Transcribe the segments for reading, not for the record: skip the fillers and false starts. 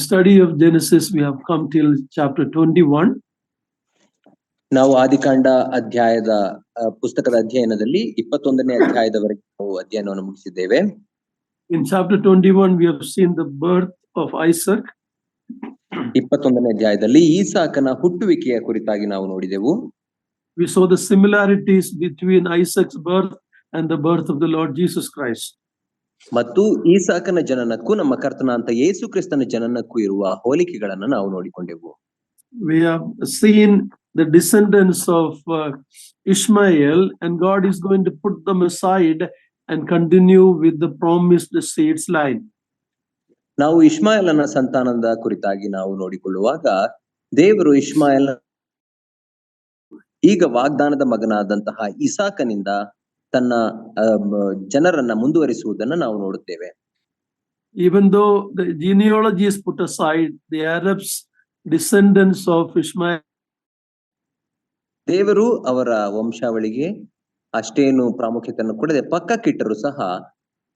study of Genesis, we have come till chapter 21. ನಾವು ಆದಿಕಾಂಡ ಅಧ್ಯಾಯದ ಪುಸ್ತಕದ ಅಧ್ಯಯನದಲ್ಲಿ 21ನೇ ಅಧ್ಯಾಯದವರೆಗೆ ನಾವು ಅಧ್ಯಯನವನ್ನು ಮುಗಿಸಿದ್ದೇವೆ. In chapter 21 we have seen the birth of Isaac. 21ನೇ ಅಧ್ಯಾಯದಲ್ಲಿ ಈಸಾಕನ ಹುಟ್ಟುವಿಕೆಯ ಕುರಿತಾಗಿ ನಾವು ನೋಡಿದೆವು. We saw the similarities between Isaac's birth and the birth of the Lord Jesus Christ. ಮತ್ತು ಈಸಾಕನ ಜನನಕ್ಕೂ ನಮ್ಮ ಕರ್ತನಾದ ಯೇಸು ಕ್ರಿಸ್ತನ ಜನನಕ್ಕೂ ಇರುವ ಹೋಲಿಕೆಗಳನ್ನು ನಾವು ನೋಡಿಕೊಂಡೆವು. We have seen the descendants of Ishmael, and God is going to put them aside and continue with the promised seeds line. ನಾವು ಇಷ್ಮಾಯೇಲನ ಸಂತಾನದ ಕುರಿತಾಗಿ ನಾವು ನೋಡಿಕೊಳ್ಳುವಾಗ ದೇವರು ಇಷ್ಮಾಯೇಲ ಈಗ ವಾಗ್ದಾನದ ಮಗನಾದಂತಹ ಇಸಾಕನಿಂದ ತನ್ನ ಜನರನ್ನ ಮುಂದುವರಿಸುವುದನ್ನು ನಾವು ನೋಡುತ್ತೇವೆ. Even though the genealogy is put aside, the Arabs descendants of Ishmael, ದೇವರು ಅವರ ವಂಶಾವಳಿಗೆ ಅಷ್ಟೇನು ಪ್ರಾಮುಖ್ಯತೆಯನ್ನು ಕೊಡದೆ ಪಕ್ಕಕ್ಕಿಟ್ಟರು ಸಹ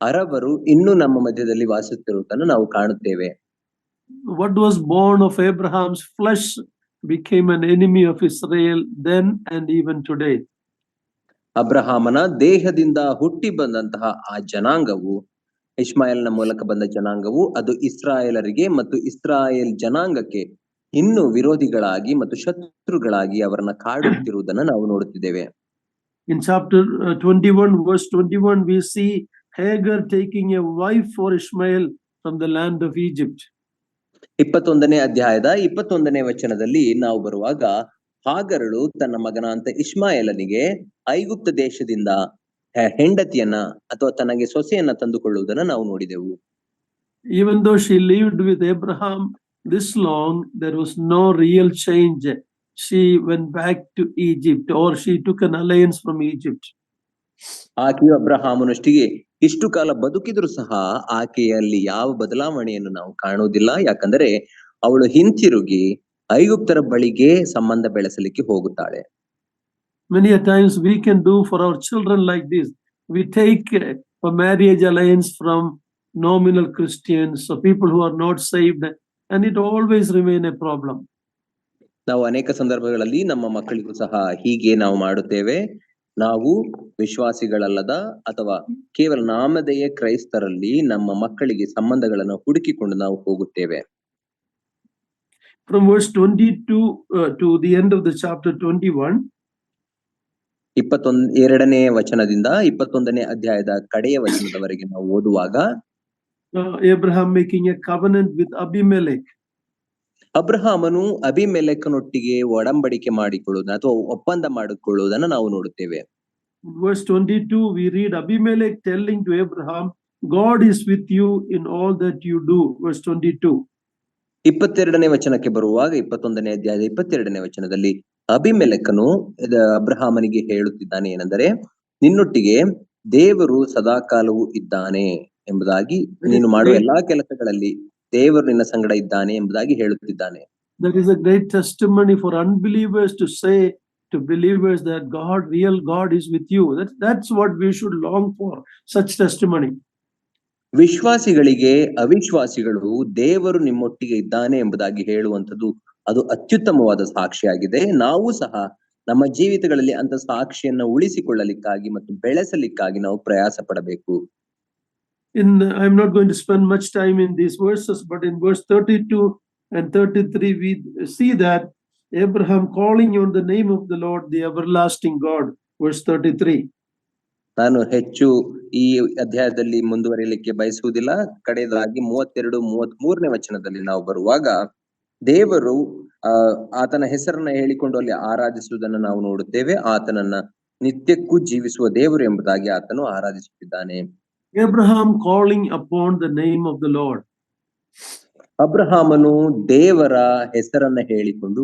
ಅರಬರು ಇನ್ನೂ ನಮ್ಮ ಮಧ್ಯದಲ್ಲಿ ವಾಸಿಸುತ್ತಿರುವುದನ್ನು ನಾವು ಕಾಣುತ್ತೇವೆ. What was born of Abraham's flesh became an enemy of Israel then and even today. ಅಬ್ರಹಾಮನ ದೇಹದಿಂದ ಹುಟ್ಟಿ ಬಂದಂತಹ ಆ ಜನಾಂಗವು, ಇಷ್ಮಾಯೇಲನ ಮೂಲಕ ಬಂದ ಜನಾಂಗವು, ಅದು ಇಸ್ರಾಯೇಲರಿಗೆ ಮತ್ತು ಇಸ್ರಾಯೇಲ್ ಜನಾಂಗಕ್ಕೆ ಇನ್ನು ವಿರೋಧಿಗಳಾಗಿ ಮತ್ತು ಶತ್ರುಗಳಾಗಿ ಅವರನ್ನ ಕಾಡುತ್ತಿರುವುದನ್ನು ನಾವು ನೋಡುತ್ತಿದ್ದೇವೆ. In chapter 21 verse 21 we see Hagar taking a wife for Ishmael from the land of Egypt. 21ನೇ ಅಧ್ಯಾಯದ 21ನೇ ವಚನದಲ್ಲಿ ನಾವು ಬರುವಾಗ ಹಾಗರಳು ತನ್ನ ಮಗನಾಂತ ಇಷ್ಮಾಯೇಲನಿಗೆ ಐಗುಪ್ತ ದೇಶದಿಂದ ಹೆಂಡತಿಯನ್ನ ಅಥವಾ ತನಗೆ ಸೊಸೆಯನ್ನ ತಂದುಕೊಳ್ಳುವುದನ್ನು ನಾವು ನೋಡಿದೆವು. Even though she lived with Abraham this long, there was no real change. She went back to Egypt, or she took an alliance from Egypt. ಆಕೆಯು ಅಬ್ರಹಾಮನೊಷ್ಟಿಗೆ ಇಷ್ಟು ಕಾಲ ಬದುಕಿದ್ರು ಸಹ ಆಕೆಯಲ್ಲಿ ಯಾವ ಬದಲಾವಣೆಯನ್ನು ನಾವು ಕಾಣುವುದಿಲ್ಲ. ಯಾಕಂದರೆ ಅವಳು ಹಿಂತಿರುಗಿ ಐಗುಪ್ತರ ಬಳಿಗೆ ಸಂಬಂಧ ಬೆಳೆಸಲಿಕ್ಕೆ ಹೋಗುತ್ತಾಳೆ. Many a times we can do for our children like this. We take a marriage alliance from nominal Christians, so people who are not saved, and it always remain a problem. ನಾವು ಅನೇಕ ಸಂದರ್ಭಗಳಲ್ಲಿ ನಮ್ಮ ಮಕ್ಕಳಿಗೂ ಸಹ ಹೀಗೆ ನಾವು ಮಾಡುತ್ತೇವೆ. ನಾವು ವಿಶ್ವಾಸಿಗಳಲ್ಲದ ಅಥವಾ ಕೇವಲ ನಾಮಧೇಯ ಕ್ರೈಸ್ತರಲ್ಲಿ ನಮ್ಮ ಮಕ್ಕಳಿಗೆ ಸಂಬಂಧಗಳನ್ನು ಹುಡುಕಿಕೊಂಡು ನಾವು ಹೋಗುತ್ತೇವೆ. From verse 22 to the end of the chapter 21, 22ನೇ ವಚನದಿಂದ 21ನೇ ಅಧ್ಯಾಯದ ಕಡೆಯ ವಚನದವರೆಗೆ ನಾವು ಓದುವಾಗ Abraham making a covenant with Abimelech. ಅಬ್ರಹಾಮನು ಅಬಿಮೆಲೆಕನೊಟ್ಟಿಗೆ ಒಡಂಬಡಿಕೆ ಮಾಡಿಕೊಳ್ಳುವುದನ್ನು ಅಥವಾ ಒಪ್ಪಂದ ಮಾಡಿಕೊಳ್ಳುವುದನ್ನು ನಾವು ನೋಡುತ್ತೇವೆ. Verse 22 we read Abimelech telling to Abraham, God is with you in all that you do. Verse 22. 22ನೇ ವಚನಕ್ಕೆ ಬರುವಾಗ 21ನೇ ಅಧ್ಯಾಯದ 22ನೇ ವಚನದಲ್ಲಿ ಅಬಿಮೆಲೆಕನು ಅಬ್ರಹಾಮನಿಗೆ ಹೇಳುತ್ತಿದ್ದಾನೆ ಏನೆಂದರೆ, ನಿನ್ನೊಟ್ಟಿಗೆ ದೇವರು ಸದಾಕಾಲವೂ ಇದ್ದಾನೆ ಎಂಬುದಾಗಿ, ನೀನು ಮಾಡುವ ಎಲ್ಲಾ ಕೆಲಸಗಳಲ್ಲಿ ದೇವರು ನಿನ್ನ ಸಂಗಡ ಇದ್ದಾನೆ ಎಂಬುದಾಗಿ ಹೇಳುತ್ತಿದ್ದಾನೆ. That is a great testimony for unbelievers to say to believers that God, real God is with you. That's what we should long for, such testimony. ವಿಶ್ವಾಸಿಗಳಿಗೆ ಅವಿಶ್ವಾಸಿಗಳು ದೇವರು ನಿಮ್ಮೊಟ್ಟಿಗೆ ಇದ್ದಾನೆ ಎಂಬುದಾಗಿ ಹೇಳುವಂಥದ್ದು ಅದು ಅತ್ಯುತ್ತಮವಾದ ಸಾಕ್ಷಿಯಾಗಿದೆ. ನಾವು ಸಹ ನಮ್ಮ ಜೀವಿತಗಳಲ್ಲಿ ಅಂತ ಸಾಕ್ಷಿಯನ್ನು ಉಳಿಸಿಕೊಳ್ಳಲಿಕ್ಕಾಗಿ ಮತ್ತು ಬೆಳೆಸಲಿಕ್ಕಾಗಿ ನಾವು ಪ್ರಯಾಸ ಪಡಬೇಕು. I'm not going to spend much time in these verses, but in verse 32 and 33 we see that Abraham calling on the name of the Lord, the everlasting God. Verse 33. ನಾನು ಹೆಚ್ಚು ಈ ಅಧ್ಯಾಯದಲ್ಲಿ ಮುಂದುವರಿಯಲಿಕ್ಕೆ ಬಯಸುವುದಿಲ್ಲ. ಕಡೆಯದಾಗಿ 32, 33ನೇ ವಚನದಲ್ಲಿ ನಾವು ಬರುವಾಗ ದೇವರು ಆತನ ಹೆಸರನ್ನ ಹೇಳಿಕೊಂಡು ಅಲ್ಲಿ ಆರಾಧಿಸುವುದನ್ನು ನಾವು ನೋಡುತ್ತೇವೆ. ಆತನನ್ನ ನಿತ್ಯಕ್ಕೂ ಜೀವಿಸುವ ದೇವರು ಎಂಬುದಾಗಿ ಆತನು ಆರಾಧಿಸುತ್ತಿದ್ದಾನೆ. Abraham calling upon the name of the Lord. ಅಬ್ರಹಾಮನು ದೇವರ ಹೆಸರನ್ನ ಹೇಳಿಕೊಂಡು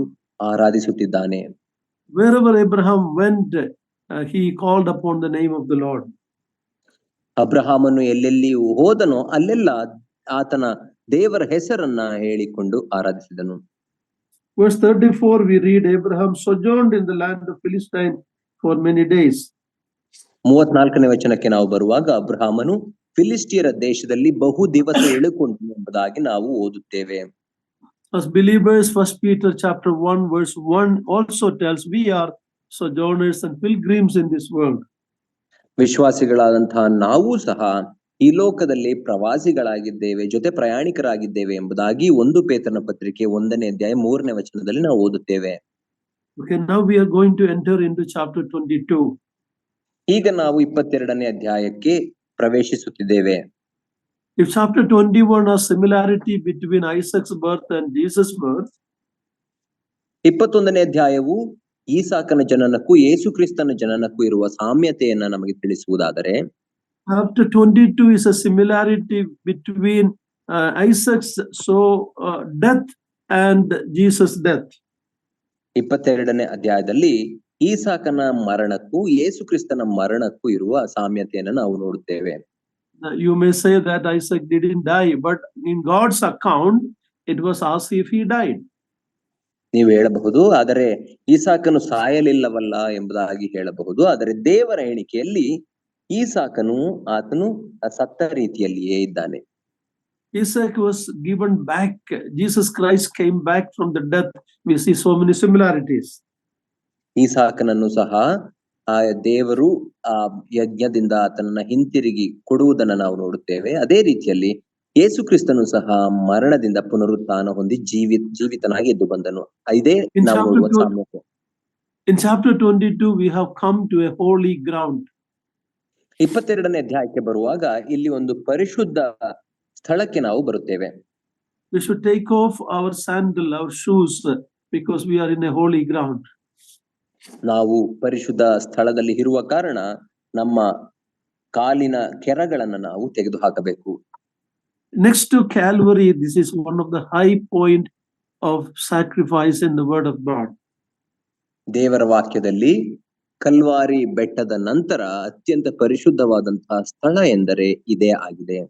ಆರಾಧಿಸುತ್ತಿದ್ದಾನೆ. Wherever Abraham went, he called upon the name of the Lord. ಅಬ್ರಹಾಮನು ಎಲ್ಲೆಲ್ಲಿ ಹೋದನೋ ಅಲ್ಲೆಲ್ಲ ಆತನ ದೇವರ ಹೆಸರನ್ನ ಹೇಳಿಕೊಂಡು ಆರಾಧಿಸಿದನು. Verse 34 we read Abraham sojourned in the land of Philistine for many days. 34ನೇ ವಚನಕ್ಕೆ ನಾವು ಬರುವಾಗ ಅಬ್ರಹಾಮನು ಫಿಲಿಸ್ಟಿಯರ ದೇಶದಲ್ಲಿ ಬಹು ದಿವಸ ಇಳುಕೊಂಡು ಎಂಬುದಾಗಿ ನಾವು ಓದುತ್ತೇವೆ. As believers, 1 Peter chapter 1 verse 1 also tells we are sojourners and pilgrims in this world. ವಿಶ್ವಾಸಿಗಳಾದಂತಹ ನಾವು ಸಹ ಈ ಲೋಕದಲ್ಲಿ ಪ್ರವಾಸಿಗಳಾಗಿದ್ದೇವೆ, ಜೊತೆ ಪ್ರಯಾಣಿಕರಾಗಿದ್ದೇವೆ ಎಂಬುದಾಗಿ 1 ಪೇತ್ರನ ಪತ್ರಿಕೆ 1ನೇ ಅಧ್ಯಾಯ 3ನೇ ವಚನದಲ್ಲಿ ನಾವು ಓದುತ್ತೇವೆ. Okay, now we are going to enter into chapter 22. ಈಗ ನಾವು 22ನೇ ಅಧ್ಯಾಯಕ್ಕೆ ಪ್ರವೇಶಿಸುತ್ತಿದ್ದೇವೆ. If chapter 21 has similarity between Isaac's birth and Jesus' birth, 21ನೇ ಅಧ್ಯಾಯವು ಈಸಾಕನ ಜನನಕ್ಕೂ ಯೇಸು ಕ್ರಿಸ್ತನ ಜನನಕ್ಕೂ ಇರುವ ಸಾಮ್ಯತೆಯನ್ನ ನಮಗೆ ತಿಳಿಸುವುದಾದರೆ, chapter 22 is a similarity between Isaac's death and Jesus' death. 22ನೇ ಅಧ್ಯಾಯದಲ್ಲಿ ಈಸಾಕನ ಮರಣಕ್ಕೂ ಯೇಸು ಕ್ರಿಸ್ತನ ಮರಣಕ್ಕೂ ಇರುವ ಸಾಮ್ಯತೆಯನ್ನು ನಾವು ನೋಡುತ್ತೇವೆ. You may say that Isaac didn't die, but in God's account, it was as if he died. ನೀವು ಹೇಳಬಹುದು, ಆದರೆ ಈಸಾಕನು ಸಾಯಲಿಲ್ಲವಲ್ಲ ಎಂಬುದಾಗಿ ಹೇಳಬಹುದು. ಆದರೆ ದೇವರ ಎಣಿಕೆಯಲ್ಲಿ ಈಸಾಕನು ಆತನು ಸತ್ತ ರೀತಿಯಲ್ಲಿಯೇ ಇದ್ದಾನೆ. Isaac was given back. Jesus Christ came back from the death. We see so many similarities. ಈಸಾಕನನ್ನು ಸಹ ಆ ದೇವರು ಆ ಯಜ್ಞದಿಂದ ಆತನನ್ನ ಹಿಂತಿರುಗಿ ಕೊಡುವುದನ್ನು ನಾವು ನೋಡುತ್ತೇವೆ. ಅದೇ ರೀತಿಯಲ್ಲಿ ಯೇಸು ಕ್ರಿಸ್ತನು ಸಹ ಮರಣದಿಂದ ಪುನರುತ್ಥಾನ ಹೊಂದಿ ಜೀವಿತನಾಗಿ ಎದ್ದು ಬಂದನು. ಇದೇ ನಾವು ನೋಡುವ ಸಾಮ್ಯತೆ. In chapter 22 we have come to a holy ground. 22ನೇ ಅಧ್ಯಾಯಕ್ಕೆ ಬರುವಾಗ ಇಲ್ಲಿ ಒಂದು ಪರಿಶುದ್ಧ ಸ್ಥಳಕ್ಕೆ ನಾವು ಬರುತ್ತೇವೆ. We should take off our sandal, our shoes, because we are in a holy ground. ನಾವು ಪರಿಶುದ್ಧ ಸ್ಥಳದಲ್ಲಿ ಇರುವ ಕಾರಣ ನಮ್ಮ ಕಾಲಿನ ಕೆರಗಳನ್ನು ನಾವು ತೆಗೆದು ಹಾಕಬೇಕು. Next to Calvary, this is one of the high point of sacrifice in the word of God. ದೇವರ ವಾಕ್ಯದಲ್ಲಿ ಕಲ್ವಾರಿ ಬೆಟ್ಟದ ನಂತರ ಅತ್ಯಂತ ಪರಿಶುದ್ಧವಾದಂತಹ ಸ್ಥಳ ಎಂದರೆ ಇದೇ ಆಗಿದೆ.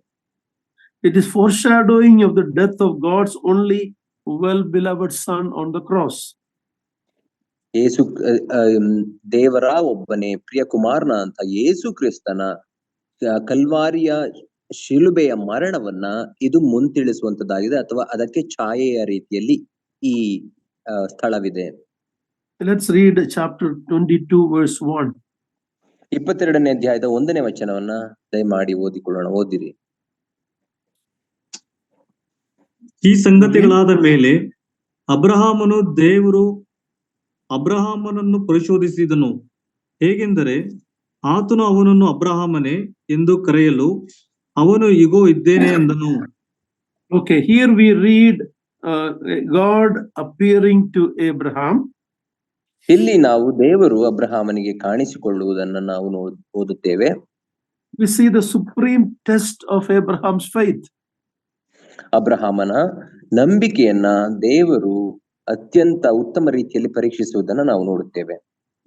It is foreshadowing of the death of God's only well-beloved Son on the cross. ಯೇಸು ದೇವರ ಒಬ್ಬನೇ ಪ್ರಿಯ ಕುಮಾರನ ಅಂತ ಯೇಸು ಕ್ರಿಸ್ತನ ಕಲ್ವಾರಿಯ ಶಿಲುಬೆಯ ಮರಣವನ್ನ ಇದು ಮುಂತಿಳಿಸುವಂತದ್ದಾಗಿದೆ, ಅಥವಾ ಅದಕ್ಕೆ ಛಾಯೆಯ ರೀತಿಯಲ್ಲಿ ಈ ಸ್ಥಳವಿದೆ. Let's read chapter 22 verse 1. 22ನೇ ಅಧ್ಯಾಯದ 1ನೇ ವಚನವನ್ನ ದಯಮಾಡಿ ಓದಿರಿ. ಈ ಸಂಗತಿಗಳಾದ ಮೇಲೆ ಅಬ್ರಹಾಮನು ದೇವರು ಅಬ್ರಹಾಮನನ್ನು ಪರಿಶೋಧಿಸಿದನು. ಹೇಗೆಂದರೆ ಆತನು ಅವನನ್ನು ಅಬ್ರಹಾಮನೇ ಎಂದು ಕರೆಯಲು ಅವನು ಇಗೋ ಇದ್ದೇನೆ ಎಂದನು. Okay, here we read God appearing to Abraham. ಇಲ್ಲಿ ನಾವು ದೇವರು ಅಬ್ರಹಾಮನಿಗೆ ಕಾಣಿಸಿಕೊಳ್ಳುವುದನ್ನು ನಾವು ಓದುತ್ತೇವೆ. We see the supreme test of Abraham's faith. ಅಬ್ರಹಾಮನ ನಂಬಿಕೆಯನ್ನ ದೇವರು ಅತ್ಯಂತ ಉತ್ತಮ ರೀತಿಯಲ್ಲಿ ಪರೀಕ್ಷಿಸುವುದನ್ನು ನಾವು ನೋಡುತ್ತೇವೆ.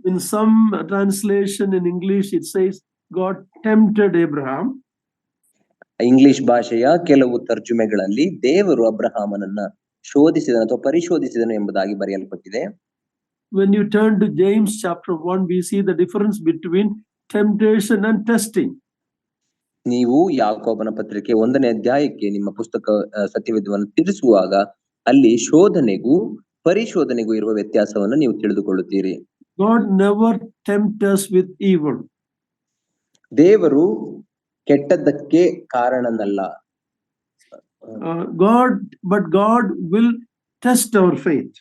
In some translation in English it says God tempted Abraham. English ಭಾಷೆಯ ಕೆಲವು ತರ್ಜುಮೆಗಳಲ್ಲಿ ದೇವರು ಅಬ್ರಹಾಮನನ್ನ ಶೋಧಿಸಿದನು ಅಥವಾ ಪರಿಶೋಧಿಸಿದನು ಎಂಬುದಾಗಿ ಬರೆಯಲ್ಪಟ್ಟಿದೆ. When you turn to James chapter 1, we see the difference between temptation and testing. ನೀವು ಯಾಕೋಬನ ಪತ್ರಿಕೆ 1ನೇ ಅಧ್ಯಾಯಕ್ಕೆ ನಿಮ್ಮ ಪುಸ್ತಕ ಸತ್ಯವೇದವನ್ನು ತಿಳಿಸುವಾಗ ಅಲ್ಲಿ ಶೋಧನೆಗೂ ಪರಿಶೋಧನೆಗೂ ಇರುವ ವ್ಯತ್ಯಾಸವನ್ನು ನೀವು ತಿಳಿದುಕೊಳ್ಳುತ್ತೀರಿ. God never tempts us with evil. ದೇವರು ಕೆಟ್ಟದ್ದಕ್ಕೆ ಕಾರಣನಲ್ಲ. But God will test our faith.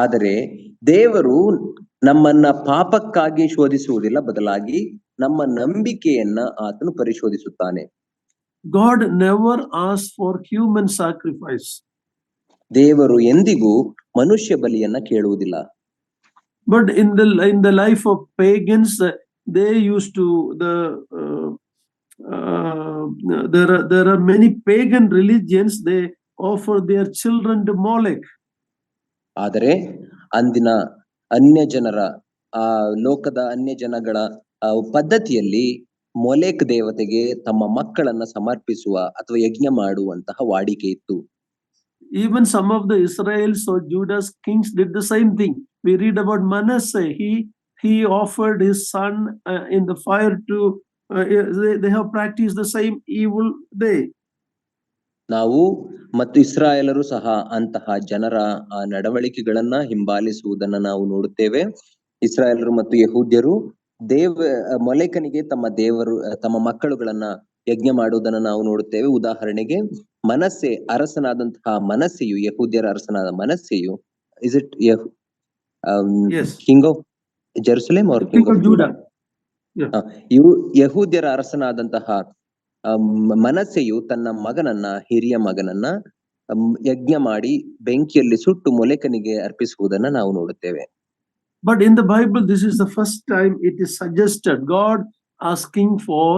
ಆದರೆ ದೇವರು ನಮ್ಮನ್ನ ಪಾಪಕ್ಕಾಗಿ ಶೋಧಿಸುವುದಿಲ್ಲ, ಬದಲಾಗಿ ನಮ್ಮ ನಂಬಿಕೆಯನ್ನ ಆತನು ಪರಿಶೋಧಿಸುತ್ತಾನೆ. God never asks for human sacrifice. ದೇವರು ಎಂದಿಗೂ ಮನುಷ್ಯ ಬಲಿಯನ್ನ ಕೇಳುವುದಿಲ್ಲ. But in the life of pagans, they used to there are many pagan religions, they offer their children to Molech. ಆದರೆ ಅಂದಿನ ಅನ್ಯ ಜನರ ಲೋಕದ ಅನ್ಯ ಜನಗಳ ಪದ್ಧತಿಯಲ್ಲಿ ಮೊಲೆಕ್ ದೇವತೆಗೆ ತಮ್ಮ ಮಕ್ಕಳನ್ನ ಸಮರ್ಪಿಸುವ ಅಥವಾ ಯಜ್ಞ ಮಾಡುವಂತಹ ವಾಡಿಕೆ ಇತ್ತು. Even some of the Israel's or Judah's kings did the same thing. We read about Manasseh. He offered his son in the fire to. They have practiced the same evil day. ನಾವು ಮತ್ತು ಇಸ್ರಾಯೇಲರು ಸಹ ಅಂತಹ ಜನರ ಆ ನಡವಳಿಕೆಗಳನ್ನ ಹಿಂಬಾಲಿಸುವುದನ್ನ ನಾವು ನೋಡುತ್ತೇವೆ. ಇಸ್ರಾಯೇಲರು ಮತ್ತು ಯಹೂದ್ಯರು ಮೊಲೆಕನಿಗೆ ತಮ್ಮ ಮಕ್ಕಳುಗಳನ್ನ ಯಜ್ಞ ಮಾಡುವುದನ್ನ ನಾವು ನೋಡುತ್ತೇವೆ. ಉದಾಹರಣೆಗೆ ಮನಸ್ಸೆ ಅರಸನಾದಂತಹ ಮನಸ್ಸೆಯು, ಯಹೂದ್ಯರ ಅರಸನಾದ ಮನಸ್ಸೆಯು, is it Yes. King of Jerusalem or King of Judah. Yeah. ಯಹೂದ್ಯರ ಅರಸನಾದಂತಹ ಮನಸ್ಸೆಯು ತನ್ನ ಮಗನನ್ನ, ಹಿರಿಯ ಮಗನನ್ನ ಯಜ್ಞ ಮಾಡಿ ಬೆಂಕಿಯಲ್ಲಿ ಸುಟ್ಟು ಮೊಲೆಕನಿಗೆ ಅರ್ಪಿಸುವುದನ್ನ ನಾವು ನೋಡುತ್ತೇವೆ. But in the Bible, this is the first time it is suggested, God asking for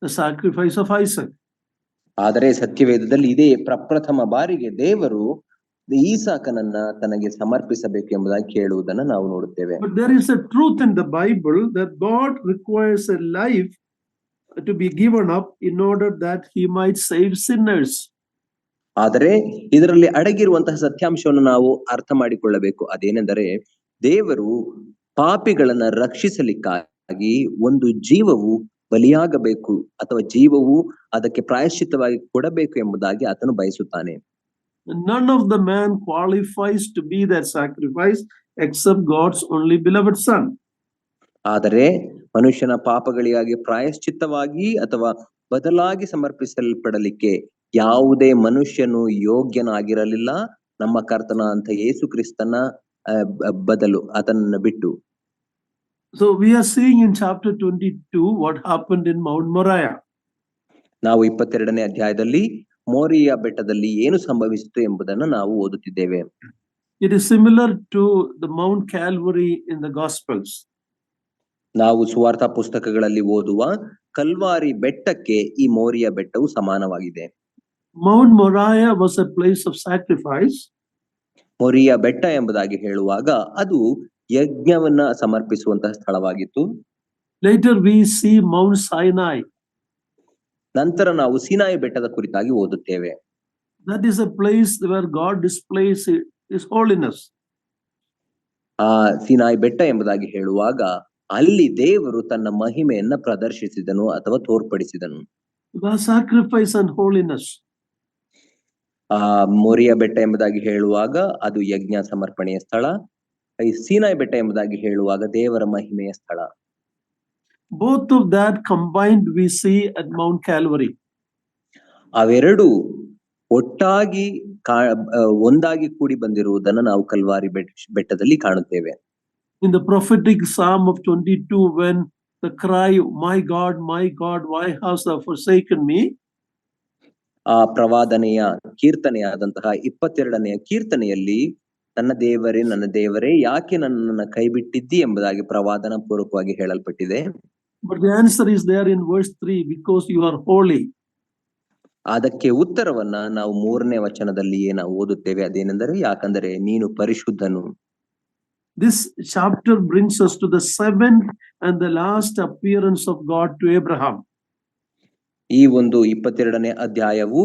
the sacrifice of Isaac. ಆದರೆ ಸತ್ಯವೇದದಲ್ಲಿ ಇದೇ ಪ್ರಪ್ರಥಮ ಬಾರಿಗೆ ದೇವರು ಈಸಾಕನನ್ನ ತನಗೆ ಸಮರ್ಪಿಸಬೇಕು ಎಂಬುದಾಗಿ ಕೇಳುವುದನ್ನ ನಾವು ನೋಡುತ್ತೇವೆ. But there is a truth in the Bible that God requires a life to be given up in order that he might save sinners. ಆದರೆ ಇದರಲ್ಲಿ ಅಡಗಿರುವಂತಹ ಸತ್ಯಾಂಶವನ್ನು ನಾವು ಅರ್ಥ ಮಾಡಿಕೊಳ್ಳಬೇಕು. ಅದೇನೆಂದರೆ, ದೇವರು ಪಾಪಿಗಳನ್ನ ರಕ್ಷಿಸಲಿಕ್ಕಾಗಿ ಒಂದು ಜೀವವು ಬಲಿಯಾಗಬೇಕು ಅಥವಾ ಜೀವವು ಅದಕ್ಕೆ ಪ್ರಾಯಶ್ಚಿತ್ತವಾಗಿ ಕೊಡಬೇಕು ಎಂಬುದಾಗಿ ಆತನು ಬಯಸುತ್ತಾನೆ. None of the man qualifies to be that sacrifice except God's only beloved son. ಆದರೆ ಮನುಷ್ಯನ ಪಾಪಗಳಿಗಾಗಿ ಪ್ರಾಯಶ್ಚಿತ್ತವಾಗಿ ಅಥವಾ ಬದಲಾಗಿ ಸಮರ್ಪಿಸಲ್ಪಡಲಿಕ್ಕೆ ಯಾವುದೇ ಮನುಷ್ಯನು ಯೋಗ್ಯನಾಗಿರಲಿಲ್ಲ, ನಮ್ಮ ಕರ್ತನ ಅಂತ ಯೇಸು ಕ್ರಿಸ್ತನ ಬದಲು ಆತನನ್ನ ಬಿಟ್ಟು. So we are seeing in chapter 22 what happened in Mount Moriah. ನಾವು 22ನೇ ಅಧ್ಯಾಯದಲ್ಲಿ ಮೋರಿಯಾ ಬೆಟ್ಟದಲ್ಲಿ ಏನು ಸಂಭವಿಸಿತು ಎಂಬುದನ್ನು ನಾವು ಓದುತ್ತಿದ್ದೇವೆ. It is similar to the Mount Calvary in the Gospels. ನಾವು ಸುವಾರ್ಥ ಪುಸ್ತಕಗಳಲ್ಲಿ ಓದುವ ಕಲ್ವಾರಿ ಬೆಟ್ಟಕ್ಕೆ ಈ ಮೋರಿಯಾ ಬೆಟ್ಟವು ಸಮಾನವಾಗಿದೆ. Mount Moriah was a place of sacrifice. ಮೋರಿಯಾ ಬೆಟ್ಟ ಎಂಬುದಾಗಿ ಹೇಳುವಾಗ ಅದು ಯಜ್ಞವನ್ನ ಸಮರ್ಪಿಸುವಂತಹ ಸ್ಥಳವಾಗಿತ್ತು. Later we see Mount Sinai. ನಂತರ ನಾವು ಸೀನಾಯಿ ಬೆಟ್ಟದ ಕುರಿತಾಗಿ ಓದುತ್ತೇವೆ. That is a place where God displays his holiness. ಆ ಸೀನಾಯಿ ಬೆಟ್ಟ ಎಂಬುದಾಗಿ ಹೇಳುವಾಗ ಅಲ್ಲಿ ದೇವರು ತನ್ನ ಮಹಿಮೆಯನ್ನ ಪ್ರದರ್ಶಿಸಿದನು ಅಥವಾ ತೋರ್ಪಡಿಸಿದನು. The sacrifice and holiness. ಮೋರಿಯಾ ಬೆಟ್ಟ ಎಂಬುದಾಗಿ ಹೇಳುವಾಗ ಅದು ಯಜ್ಞ ಸಮರ್ಪಣೆಯ ಸ್ಥಳ. ಈ ಸೀನಾಯಿ ಬೆಟ್ಟ ಎಂಬುದಾಗಿ ಹೇಳುವಾಗ ದೇವರ ಮಹಿಮೆಯ ಸ್ಥಳ. Both of that combined we see at Mount Calvary. ಅವೆರಡು ಒಟ್ಟಾಗಿ ಒಂದಾಗಿ ಕೂಡಿ ಬಂದಿರುವುದನ್ನು ನಾವು ಕಲ್ವಾರಿ ಬೆಟ್ಟದಲ್ಲಿ ಕಾಣುತ್ತೇವೆ. In the prophetic Psalm of 22, when the cry, my God, why hast thou forsaken me? ಆ ಪ್ರವಾದನೆಯ ಕೀರ್ತನೆಯಾದಂತಹ 22ನೆಯ ಕೀರ್ತನೆಯಲ್ಲಿ ನನ್ನ ದೇವರೇ ಯಾಕೆ ನನ್ನನ್ನು ಕೈ ಬಿಟ್ಟಿದ್ದಿ ಎಂಬುದಾಗಿ ಪ್ರವಾದನ ಪೂರ್ವಕವಾಗಿ ಹೇಳಲ್ಪಟ್ಟಿದೆ. But the answer is there in verse 3, because you are holy. ಅದಕ್ಕೆ ಉತ್ತರವನ್ನ ನಾವು 3ನೇ ವಚನದಲ್ಲಿಯೇ ನಾವು ಓದುತ್ತೇವೆ. ಅದೇನೆಂದರೆ, ಯಾಕಂದರೆ ನೀನು ಪರಿಶುದ್ಧನು. This chapter brings us to the 7th and the last appearance of God to Abraham. ಈ ಒಂದು 22ನೇ ಅಧ್ಯಾಯವು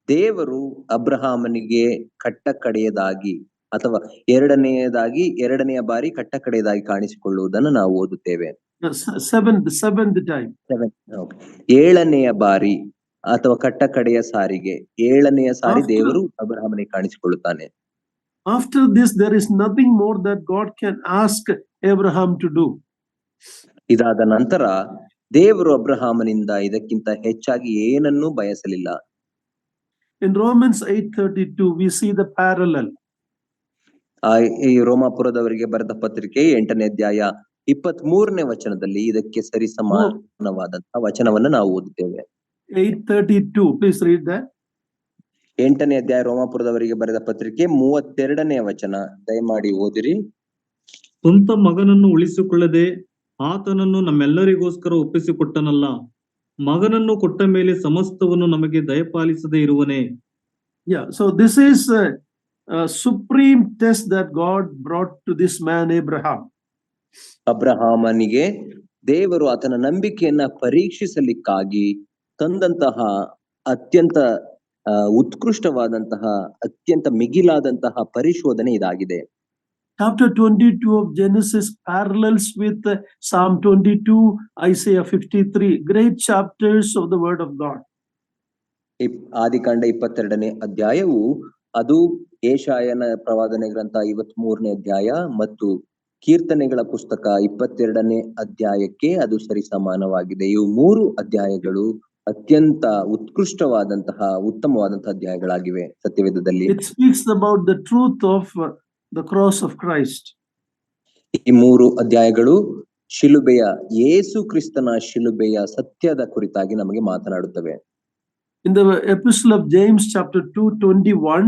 ದೇವರು ಅಬ್ರಹಾಮನಿಗೆ ಕಟ್ಟಕಡೆಯದಾಗಿ ಅಥವಾ ಎರಡನೆಯ ಬಾರಿ ಕಟ್ಟಕಡೆಯದಾಗಿ ಕಾಣಿಸಿಕೊಳ್ಳುವುದನ್ನು ನಾವು ಓದುತ್ತೇವೆ. Seventh time. 7ನೆಯ ಬಾರಿ ಅಥವಾ ಕಟ್ಟಕಡೆಯ ಸಾರಿಗೆ 7ನೆಯ ಸಾರಿ ದೇವರು ಅಬ್ರಹಾಮನಿಗೆ ಕಾಣಿಸಿಕೊಳ್ಳುತ್ತಾನೆ. After this, there is nothing more that God can ask Abraham to do. ಇದಾದ ನಂತರ ದೇವರು ಅಬ್ರಹಾಮನಿಂದ ಇದಕ್ಕಿಂತ ಹೆಚ್ಚಾಗಿ ಏನನ್ನೂ ಬಯಸಲಿಲ್ಲ. In Romans 8:32, we see the parallel. ಈ ರೋಮಾಪುರದವರಿಗೆ ಬರೆದ ಪತ್ರಿಕೆ 8ನೇ ಅಧ್ಯಾಯ 23ನೇ ವಚನದಲ್ಲಿ ಇದಕ್ಕೆ ಸರಿಸಮಾನವಾದಂತಹ ವಚನವನ್ನು ನಾವು ಓದುತ್ತೇವೆ. 8:32, please read that. 8ನೇ ಅಧ್ಯಾಯ ರೋಮಾಪುರದವರಿಗೆ ಬರೆದ ಪತ್ರಿಕೆ 32ನೇ ವಚನ ದಯಮಾಡಿ ಓದಿರಿ. ಸ್ವಂತ ಮಗನನ್ನು ಉಳಿಸಿಕೊಳ್ಳದೆ ಆತನನ್ನು ನಮ್ಮೆಲ್ಲರಿಗೋಸ್ಕರ ಒಪ್ಪಿಸಿಕೊಟ್ಟನಲ್ಲ, ಮಗನನ್ನು ಕೊಟ್ಟ ಮೇಲೆ ಸಮಸ್ತವನ್ನು ನಮಗೆ ದಯಪಾಲಿಸದೆ ಇರುವನೇ. Yeah, so this is a supreme test that God brought to this man Abraham. ಅಬ್ರಹಾಮನಿಗೆ ದೇವರು ಆತನ ನಂಬಿಕೆಯನ್ನ ಪರೀಕ್ಷಿಸಲಿಕ್ಕಾಗಿ ತಂದಂತಹ ಅತ್ಯಂತ ಉತ್ಕೃಷ್ಟವಾದಂತಹ ಅತ್ಯಂತ ಮಿಗಿಲಾದಂತಹ ಪರಿಶೋಧನೆ ಇದಾಗಿದೆ. Chapter 22 of Genesis parallels with Psalm 22, Isaiah 53, great chapters of the word of God. ಆದಿಕಾಂಡ 22ನೇ ಅಧ್ಯಾಯವು ಅದು ಏಷಾಯನ ಪ್ರವಾದನೆ ಗ್ರಂಥ 53ನೇ ಅಧ್ಯಾಯ ಮತ್ತು ಕೀರ್ತನೆಗಳ ಪುಸ್ತಕ 22ನೇ ಅಧ್ಯಾಯಕ್ಕೆ ಅದು ಸರಿಸಮಾನವಾಗಿದೆ. ಇವು 3 ಅಧ್ಯಾಯಗಳು ಅತ್ಯಂತ ಉತ್ತಮವಾದಂತಹ ಅಧ್ಯಾಯಗಳಾಗಿವೆ ಸತ್ಯವೇದದಲ್ಲಿ. It speaks about the truth of the cross of Christ. ಈ 3 ಅಧ್ಯಾಯಗಳು ಶಿಲುಬೆಯ ಯೇಸು ಕ್ರಿಸ್ತನ ಶಿಲುಬೆಯ ಸತ್ಯದ ಕುರಿತಾಗಿ ನಮಗೆ ಮಾತನಾಡುತ್ತವೆ. In the epistle of James chapter 2:21,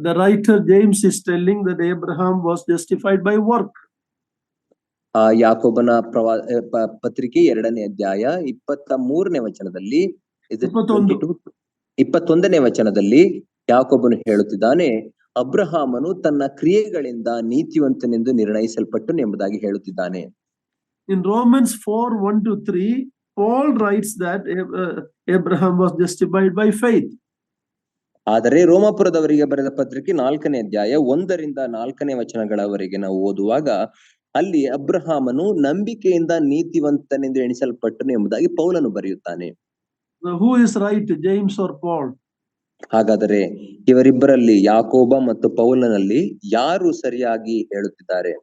the writer James is telling that Abraham was justified by work. ಯಾಕೋಬನ ಪತ್ರಿಕೆ 2ನೇ ಅಧ್ಯಾಯ 23ನೇ ವಚನದಲ್ಲಿ 21ನೇ ವಚನದಲ್ಲಿ ಯಾಕೋಬನು ಹೇಳುತ್ತಿದ್ದಾನೆ, ಅಬ್ರಹಾಮನು ತನ್ನ ಕ್ರಿಯೆಗಳಿಂದ ನೀತಿವಂತನೆಂದು ನಿರ್ಣಯಿಸಲ್ಪಟ್ಟನು ಎಂಬುದಾಗಿ ಹೇಳುತ್ತಿದ್ದಾನೆ. In Romans 4:1-3, Paul writes that Abraham was justified by faith. ಆದರೆ ರೋಮಾಪುರದವರಿಗೆ ಬರೆದ ಪತ್ರಿಕೆ 4ನೇ ಅಧ್ಯಾಯ 1ರಿಂದ 4ನೇ ವಚನಗಳವರೆಗೆ ನಾವು ಓದುವಾಗ ಅಲ್ಲಿ ಅಬ್ರಹಾಮನು ನಂಬಿಕೆಯಿಂದ ನೀತಿವಂತನೆಂದು ಎಣಿಸಲ್ಪಟ್ಟನು ಎಂಬುದಾಗಿ ಪೌಲನು ಬರೆಯುತ್ತಾನೆ. Who is right, James or Paul? ಹಾಗಾದರೆ ಇವರಿಬ್ಬರಲ್ಲಿ ಯಾಕೋಬ ಮತ್ತು ಪೌಲನಲ್ಲಿ ಯಾರು ಸರಿಯಾಗಿ ಹೇಳುತ್ತಿದ್ದಾರೆ?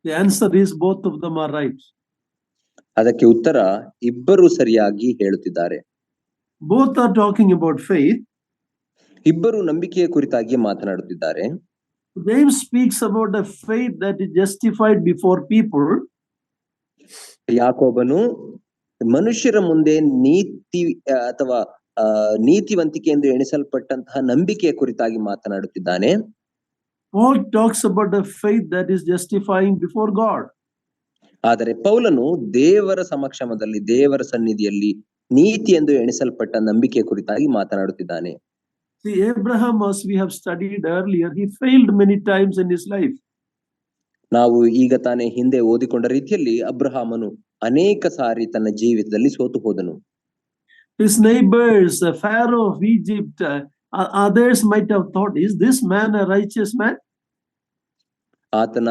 The answer is both of them are right. ಅದಕ್ಕೆ ಉತ್ತರ ಇಬ್ಬರು ಸರಿಯಾಗಿ ಹೇಳುತ್ತಿದ್ದಾರೆ. Both are talking about faith. ಇಬ್ಬರು ನಂಬಿಕೆಯ ಕುರಿತಾಗಿ ಮಾತನಾಡುತ್ತಿದ್ದಾರೆ. James speaks about a faith that is justified before people. ಯಾಕೋಬನು ಮನುಷ್ಯರ ಮುಂದೆ ನೀತಿ ಅಥವಾ ನೀತಿವಂತಿಕೆ ಎಂದು ಎಣಿಸಲ್ಪಟ್ಟಂತಹ ನಂಬಿಕೆಯ ಕುರಿತಾಗಿ ಮಾತನಾಡುತ್ತಿದ್ದಾನೆ. Paul talks about a faith that is justifying before God. ಆದರೆ ಪೌಲನು ದೇವರ ಸಮಕ್ಷಮದಲ್ಲಿ, ದೇವರ ಸನ್ನಿಧಿಯಲ್ಲಿ ನೀತಿ ಎಂದು ಎಣಿಸಲ್ಪಟ್ಟ ನಂಬಿಕೆಯ ಕುರಿತಾಗಿ ಮಾತನಾಡುತ್ತಿದ್ದಾನೆ. See, Abraham, as we have studied earlier, he failed many times in his life. ನಾವು ಈಗ ತಾನೇ ಹಿಂದೆ ಓದಿಕೊಂಡ ರೀತಿಯಲ್ಲಿ ಅಬ್ರಹಾಮನು ಅನೇಕ ಸಾರಿ ತನ್ನ ಜೀವಿತದಲ್ಲಿ ಸೋತು ಹೋದನು. His neighbors, Pharaoh of Egypt, others might have thought, is this man a righteous man? ಆತನ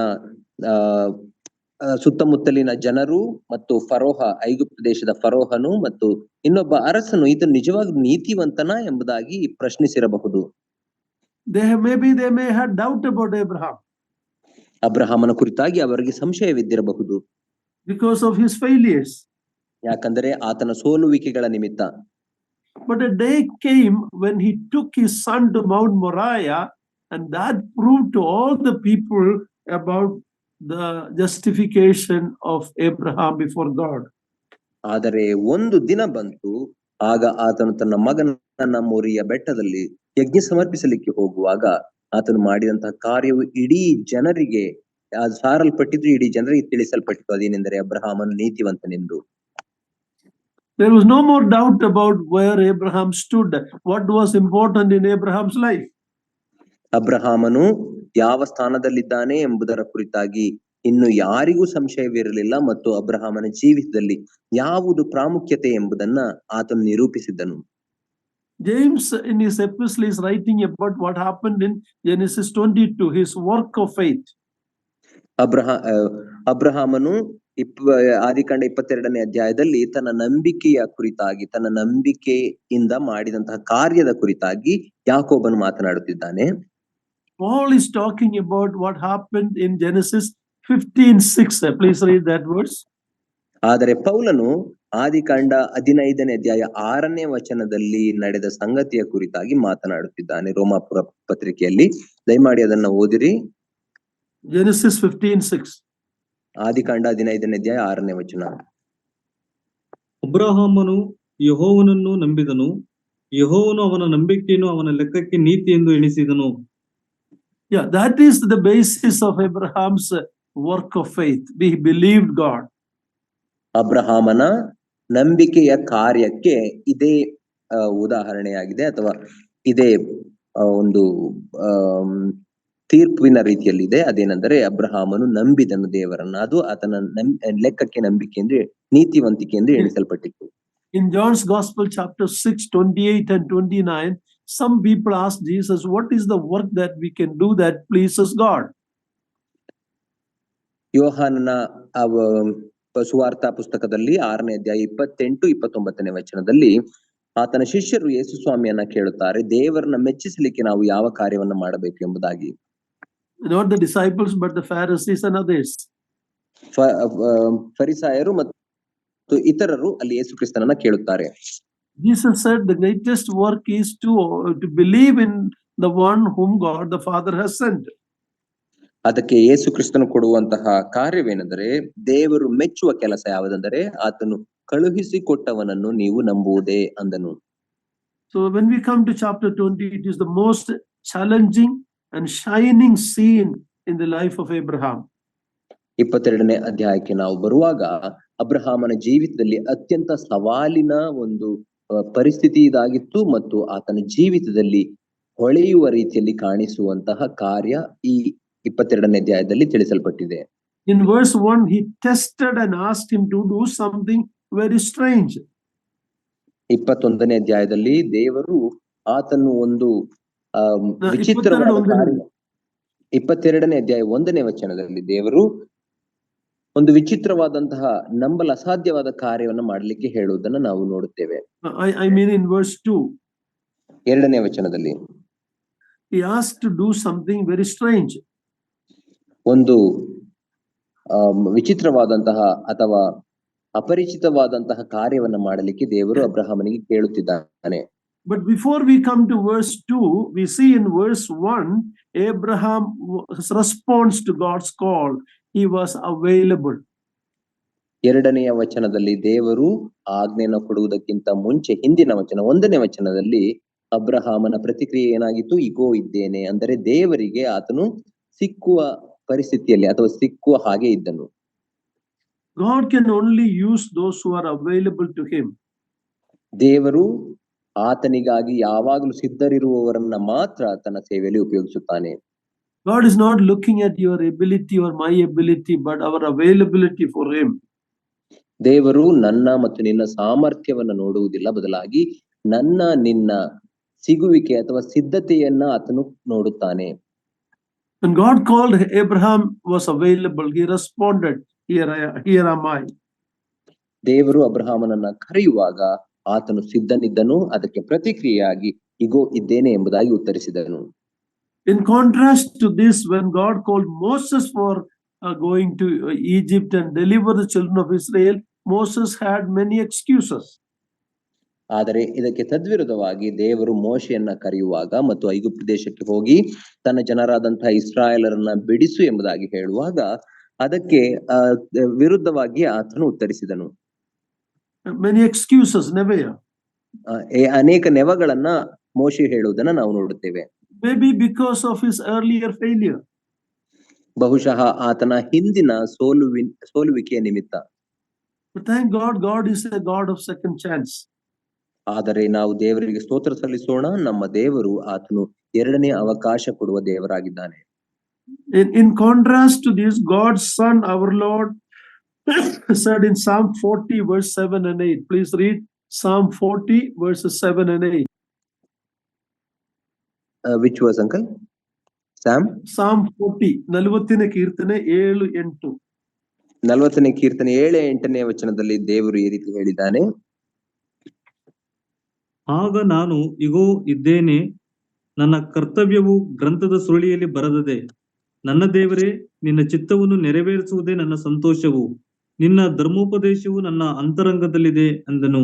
ಸುತ್ತಮುತ್ತಲಿನ ಜನರು ಮತ್ತು ಫರೋಹ, ಐಗುಪ್ತ ದೇಶದ ಫರೋಹನು ಮತ್ತು ಇನ್ನೊಬ್ಬ ಅರಸನು ಈತನು ನಿಜವಾಗಿ ನೀತಿವಂತನ ಎಂಬುದಾಗಿ ಪ್ರಶ್ನಿಸಿರಬಹುದು. They may have doubt about Abraham. ಅಬ್ರಹಾಮನ ಕುರಿತಾಗಿ ಅವರಿಗೆ ಸಂಶಯವಿದ್ದಿರಬಹುದು. Because of his failures. ಯಾಕಂದರೆ ಆತನ ಸೋಲುವಿಕೆಗಳ ನಿಮಿತ್ತ. But a day came when he took his son to Mount Moriah, and that proved to all the people about the justification of Abraham before God. ಆದರೆ ಒಂದು ದಿನ ಬಂತು, ಆಗ ಆತನು ತನ್ನ ಮಗನನ್ನ ಮೋರಿಯ ಬೆಟ್ಟದಲ್ಲಿ ಯಜ್ಞ ಸಮರ್ಪಿಸಲಿಕ್ಕೆ ಹೋಗುವಾಗ ಆತನು ಮಾಡಿದಂತಹ ಕಾರ್ಯವು ಇಡೀ ಜನರಿಗೆ ಸಾರಲ್ಪಟ್ಟಿದ್ದು, ಇಡೀ ಜನರಿಗೆ ತಿಳಿಸಲ್ಪಟ್ಟಿತು. ಅದೇನೆಂದರೆ ಅಬ್ರಹಾಮನು ನೀತಿವಂತನೆಂದು. There was no more doubt about where Abraham stood, what was important in Abraham's life. ಅಬ್ರಹಾಮನು ಯಾವ ಸ್ಥಾನದಲ್ಲಿದ್ದಾನೆ ಎಂಬುದರ ಕುರಿತಾಗಿ ಇನ್ನು ಯಾರಿಗೂ ಸಂಶಯವಿರಲಿಲ್ಲ ಮತ್ತು ಅಬ್ರಹಾಮನ ಜೀವಿತದಲ್ಲಿ ಯಾವುದು ಪ್ರಾಮುಖ್ಯತೆ ಎಂಬುದನ್ನ ಆತನು ನಿರೂಪಿಸಿದ್ದನು. James in his epistle is writing about what happened in Genesis 22, his work of faith. ಅಬ್ರಹಾಮನು ಆದಿಕಾಂಡ 22ನೇ ಅಧ್ಯಾಯದಲ್ಲಿ ತನ್ನ ನಂಬಿಕೆಯ ಕುರಿತಾಗಿ, ತನ್ನ ನಂಬಿಕೆಯಿಂದ ಮಾಡಿದಂತಹ ಕಾರ್ಯದ ಕುರಿತಾಗಿ ಯಾಕೋಬನು ಮಾತನಾಡುತ್ತಿದ್ದಾನೆ. Paul is talking about what happened in Genesis 15:6. Please read that verse. ಆದರೆ ಪೌಲನು ಆದಿಕಾಂಡ 15ನೇ ಅಧ್ಯಾಯ 6ನೇ ವಚನದಲ್ಲಿ ನಡೆದ ಸಂಗತಿಯ ಕುರಿತಾಗಿ ಮಾತನಾಡುತ್ತಿದ್ದಾನೆ ರೋಮಾಪುರ ಪತ್ರಿಕೆಯಲ್ಲಿ. ದಯಮಾಡಿ ಅದನ್ನ ಓದಿರಿ. Genesis 15:6. ಆದಿಕಾಂಡ 15ನೇ ಅಧ್ಯಾಯ 6ನೇ ವಚನ. ಅಬ್ರಹಾಮನು ಯೆಹೋವನನ್ನು ನಂಬಿದನು, ಯೆಹೋವನು ಅವನ ನಂಬಿಕೆಯನ್ನು ಅವನ ಲೆಕ್ಕಕ್ಕೆ ನೀತಿ ಎಂದು ಎಣಿಸಿದನು. Yeah, that is the basis of Abraham's work of faith. He believed God. ಅಬ್ರಹಾಮನ ನಂಬಿಕೆಯ ಕಾರ್ಯಕ್ಕೆ ಇದೇ ಉದಾಹರಣೆಯಾಗಿದೆ ಅಥವಾ ಇದೇ ಒಂದು ತೀರ್ಪಿನ ರೀತಿಯಲ್ಲಿದೆ. ಅದೇನೆಂದರೆ ಅಬ್ರಹಾಮನು ನಂಬಿದನು ದೇವರನ್ನ, ಅದು ಆತನ ಲೆಕ್ಕಕ್ಕೆ ನಂಬಿಕೆ ಎಂದು, ನೀತಿವಂತಿಕೆ ಎಂದು ಎಣಿಸಲ್ಪಟ್ಟಿತ್ತು. In John's Gospel chapter 6, 28 and 29, some people ask Jesus, what is the work that we can do that pleases God? ಯೋಹಾನನ ಸುವಾರ್ತಾ ಪುಸ್ತಕದಲ್ಲಿ 6ನೇ ಅಧ್ಯಾಯ 28-29ನೇ ವಚನದಲ್ಲಿ ಆತನ ಶಿಷ್ಯರು ಯೇಸು ಸ್ವಾಮಿಯನ್ನ ಕೇಳುತ್ತಾರೆ, ದೇವರನ್ನ ಮೆಚ್ಚಿಸಲಿಕ್ಕೆ ನಾವು ಯಾವ ಕಾರ್ಯವನ್ನ ಮಾಡಬೇಕು ಎಂಬುದಾಗಿ. Not the disciples, but the Pharisees and others. ಫರಿಸಾಯರು ಮತ್ತು ಇತರರು ಅಲ್ಲಿ ಯೇಸು ಕ್ರಿಸ್ತನನ್ನ ಕೇಳುತ್ತಾರೆ. Jesus said the greatest work is to believe in the one whom God the Father has sent. ಅದಕ್ಕೆ ಯೇಸು ಕ್ರಿಸ್ತನು ಕೊಡುವಂತಹ ಕಾರ್ಯವೇನೆಂದರೆ, ದೇವರು ಮೆಚ್ಚುವ ಕೆಲಸ ಯಾವುದೆಂದರೆ ಆತನು ಕಳುಹಿಸಿಕೊಟ್ಟವನನ್ನು ನೀವು ನಂಬುವುದೇ ಅಂದನು. So when we come to chapter 20, it is the most challenging and shining scene in the life of Abraham. 22ನೇ ಅಧ್ಯಾಯಕ್ಕೆ ನಾವು ಬರುವಾಗ ಅಬ್ರಹಾಮನ ಜೀವಿತದಲ್ಲಿ ಅತ್ಯಂತ ಸವಾಲಿನ ಒಂದು ಪರಿಸ್ಥಿತಿ ಇದಾಗಿತ್ತು ಮತ್ತು ಆತನ ಜೀವಿತದಲ್ಲಿ ಹೊಳೆಯುವ ರೀತಿಯಲ್ಲಿ ಕಾಣಿಸುವಂತಹ ಕಾರ್ಯ ಈ 22ನೇ ಅಧ್ಯಾಯದಲ್ಲಿ ತಿಳಿಸಲ್ಪಟ್ಟಿದೆ. In verse 1, he tested and asked him to do something very strange. 21ನೇ ಅಧ್ಯಾಯದಲ್ಲಿ ದೇವರು ಆತನು ಒಂದು ವಿಚಿತ್ರವಾದ ಕಾರ್ಯ, 22ನೇ ಅಧ್ಯಾಯ 1ನೇ ವಚನದಲ್ಲಿ ದೇವರು ಒಂದು ವಿಚಿತ್ರವಾದಂತಹ ನಂಬಲು ಅಸಾಧ್ಯವಾದ ಕಾರ್ಯವನ್ನು ಮಾಡಲಿಕ್ಕೆ ಹೇಳುವುದನ್ನು ನಾವು ನೋಡುತ್ತೇವೆ. I mean in verse 2. 2ನೇ ವಚನದಲ್ಲಿ he asked to do something very strange. ಒಂದು ವಿಚಿತ್ರವಾದಂತಹ ಅಥವಾ ಅಪರಿಚಿತವಾದಂತಹ ಕಾರ್ಯವನ್ನು ಮಾಡಲಿಕ್ಕೆ ದೇವರು ಅಬ್ರಹಾಮನಿಗೆ ಕೇಳುತ್ತಿದ್ದಾನೆ. But before we come to verse 2, we see in verse 1, Abraham's response to God's call, he was available. 2ನೇ ವಚನದಲ್ಲಿ ದೇವರು ಆಜ್ಞೆಯನ್ನು ಕೊಡುವುದಕ್ಕಿಂತ ಮುಂಚೆ ಹಿಂದಿನ ವಚನ 1ನೇ ವಚನದಲ್ಲಿ ಅಬ್ರಹಾಮನ ಪ್ರತಿಕ್ರಿಯೆ ಏನಾಗಿತ್ತು? ಇಗೋ ಇದ್ದೇನೆ. ಅಂದರೆ ದೇವರಿಗೆ ಆತನು ಸಿಕ್ಕುವ ಪರಿಸ್ಥಿತಿಯಲ್ಲಿ ಅಥವಾ ಸಿಕ್ಕುವ ಹಾಗೆ ಇದ್ದನು. God can only use those who are available to him. ದೇವರು ಆತನಿಗಾಗಿ ಯಾವಾಗಲೂ ಸಿದ್ಧರಿರುವವರನ್ನ ಮಾತ್ರ ತನ್ನ ಸೇವೆಯಲ್ಲಿ ಉಪಯೋಗಿಸುತ್ತಾನೆ. God is not looking at your ability or my ability, but our availability for him. ದೇವರು ನನ್ನ ಮತ್ತು ನಿನ್ನ ಸಾಮರ್ಥ್ಯವನ್ನ ನೋಡುವುದಿಲ್ಲ, ಬದಲಾಗಿ ನನ್ನ ನಿನ್ನ ಸಿಗುವಿಕೆ ಅಥವಾ ಸಿದ್ಧತೆಯನ್ನ ಆತನು ನೋಡುತ್ತಾನೆ. When God called, Abraham was available. He responded, here am I. ದೇವರು ಅಬ್ರಹಾಮನನ್ನ ಕರೆಯುವಾಗ ಆತನು ಸಿದ್ಧನಿದ್ದನು, ಅದಕ್ಕೆ ಪ್ರತಿಕ್ರಿಯೆಯಾಗಿ ಇಗೋ ಇದ್ದೇನೆ ಎಂಬುದಾಗಿ ಉತ್ತರಿಸಿದನು. In contrast to this, when God called Moses for going to Egypt and deliver the children of Israel, Moses had many excuses. ಆದರೆ ಇದಕ್ಕೆ ತದ್ವಿರುದ್ಧವಾಗಿ ದೇವರು ಮೋಶೆಯನ್ನ ಕರೆಯುವಾಗ ಮತ್ತು ಐಗುಪ್ತ ದೇಶಕ್ಕೆ ಹೋಗಿ ತನ್ನ ಜನರಾದಂತಹ ಇಸ್ರಾಯೇಲರನ್ನ ಬಿಡಿಸು ಎಂಬುದಾಗಿ ಹೇಳುವಾಗ ಅದಕ್ಕೆ ವಿರುದ್ಧವಾಗಿ ಆತನು ಉತ್ತರಿಸಿದನು. Many excuses, never. ಅನೇಕ ನೆವಗಳನ್ನ ಮೋಶೆ ಹೇಳುವುದನ್ನ ನಾವು ನೋಡುತ್ತೇವೆ. Maybe because of his earlier failure. ಬಹುಶಃ ಆತನ ಹಿಂದಿನ ಸೋಲುವಿಕೆಯ ನಿಮಿತ್ತ. But thank God, God is a God of second chance. ಆದರೆ ನಾವು ದೇವರಿಗೆ ಸ್ತೋತ್ರ ಸಲ್ಲಿಸೋಣ, ನಮ್ಮ ದೇವರು ಆತನು ಎರಡನೇ ಅವಕಾಶ ಕೊಡುವ ದೇವರಾಗಿದ್ದಾನೆ. In contrast to this, God's Son, our Lord, said in Psalm 40 verse 7 and 8. Please read Psalm 40 verses 7 and 8. Which was, uncle? Psalm 40, 40ನೇ ಕೀರ್ತನೆ 7-8. 40ನೇ ಕೀರ್ತನೆ 7-8ನೇ ವಚನದಲ್ಲಿ ದೇವರು ಈ ರೀತಿ ಹೇಳಿದ್ದಾನೆ. ಆಗ ನಾನು ಇಗೋ ಇದ್ದೇನೆ, ನನ್ನ ಕರ್ತವ್ಯವು ಗ್ರಂಥದ ಸುರುಳಿಯಲ್ಲಿ ಬರೆದದೆ. ನನ್ನ ದೇವರೇ, ನಿನ್ನ ಚಿತ್ತವನ್ನು ನೆರವೇರಿಸುವುದೇ ನನ್ನ ಸಂತೋಷವು, ನಿನ್ನ ಧರ್ಮೋಪದೇಶವು ನನ್ನ ಅಂತರಂಗದಲ್ಲಿದೆ ಅಂದನು.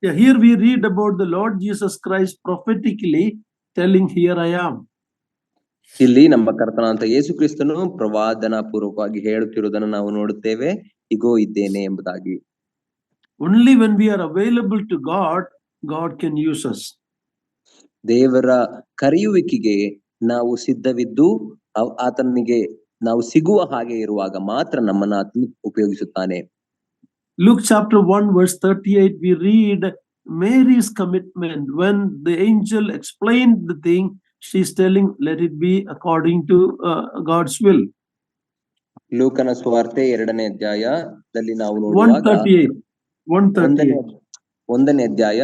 Here we read about the Lord Jesus Christ prophetically telling, here I am. ಇಲ್ಲಿ ನಮ್ಮ ಕರ್ತನಾದಂತ ಯೇಸು ಕ್ರಿಸ್ತನು ಪ್ರವಾದನಾ ಪೂರ್ವಕವಾಗಿ ಹೇಳುತ್ತಿರುವುದನ್ನು ನಾವು ನೋಡುತ್ತೇವೆ, ಇಗೋ ಇದ್ದೇನೆ ಎಂಬುದಾಗಿ. Only when we are available to God, God can use us. ದೇವರ ಕರೆಯುವಿಕೆಗೆ ನಾವು ಸಿದ್ಧವಿದ್ದು ಆತನಿಗೆ ನಾವು ಸಿಗುವ ಹಾಗೆ ಇರುವಾಗ ಮಾತ್ರ ನಮ್ಮನ್ನು ಆತನು ಉಪಯೋಗಿಸುತ್ತಾನೆ. Luke chapter 1 verse 38, we read Mary's commitment. When the angel explained the thing, she's telling, let it be according to God's will. ಲೂಕನ ಸುವಾರ್ತೆ 2ನೇ ಅಧ್ಯಾಯದಲ್ಲಿ ನಾವು ನೋಡುವಾಗ 1ನೇ ಅಧ್ಯಾಯ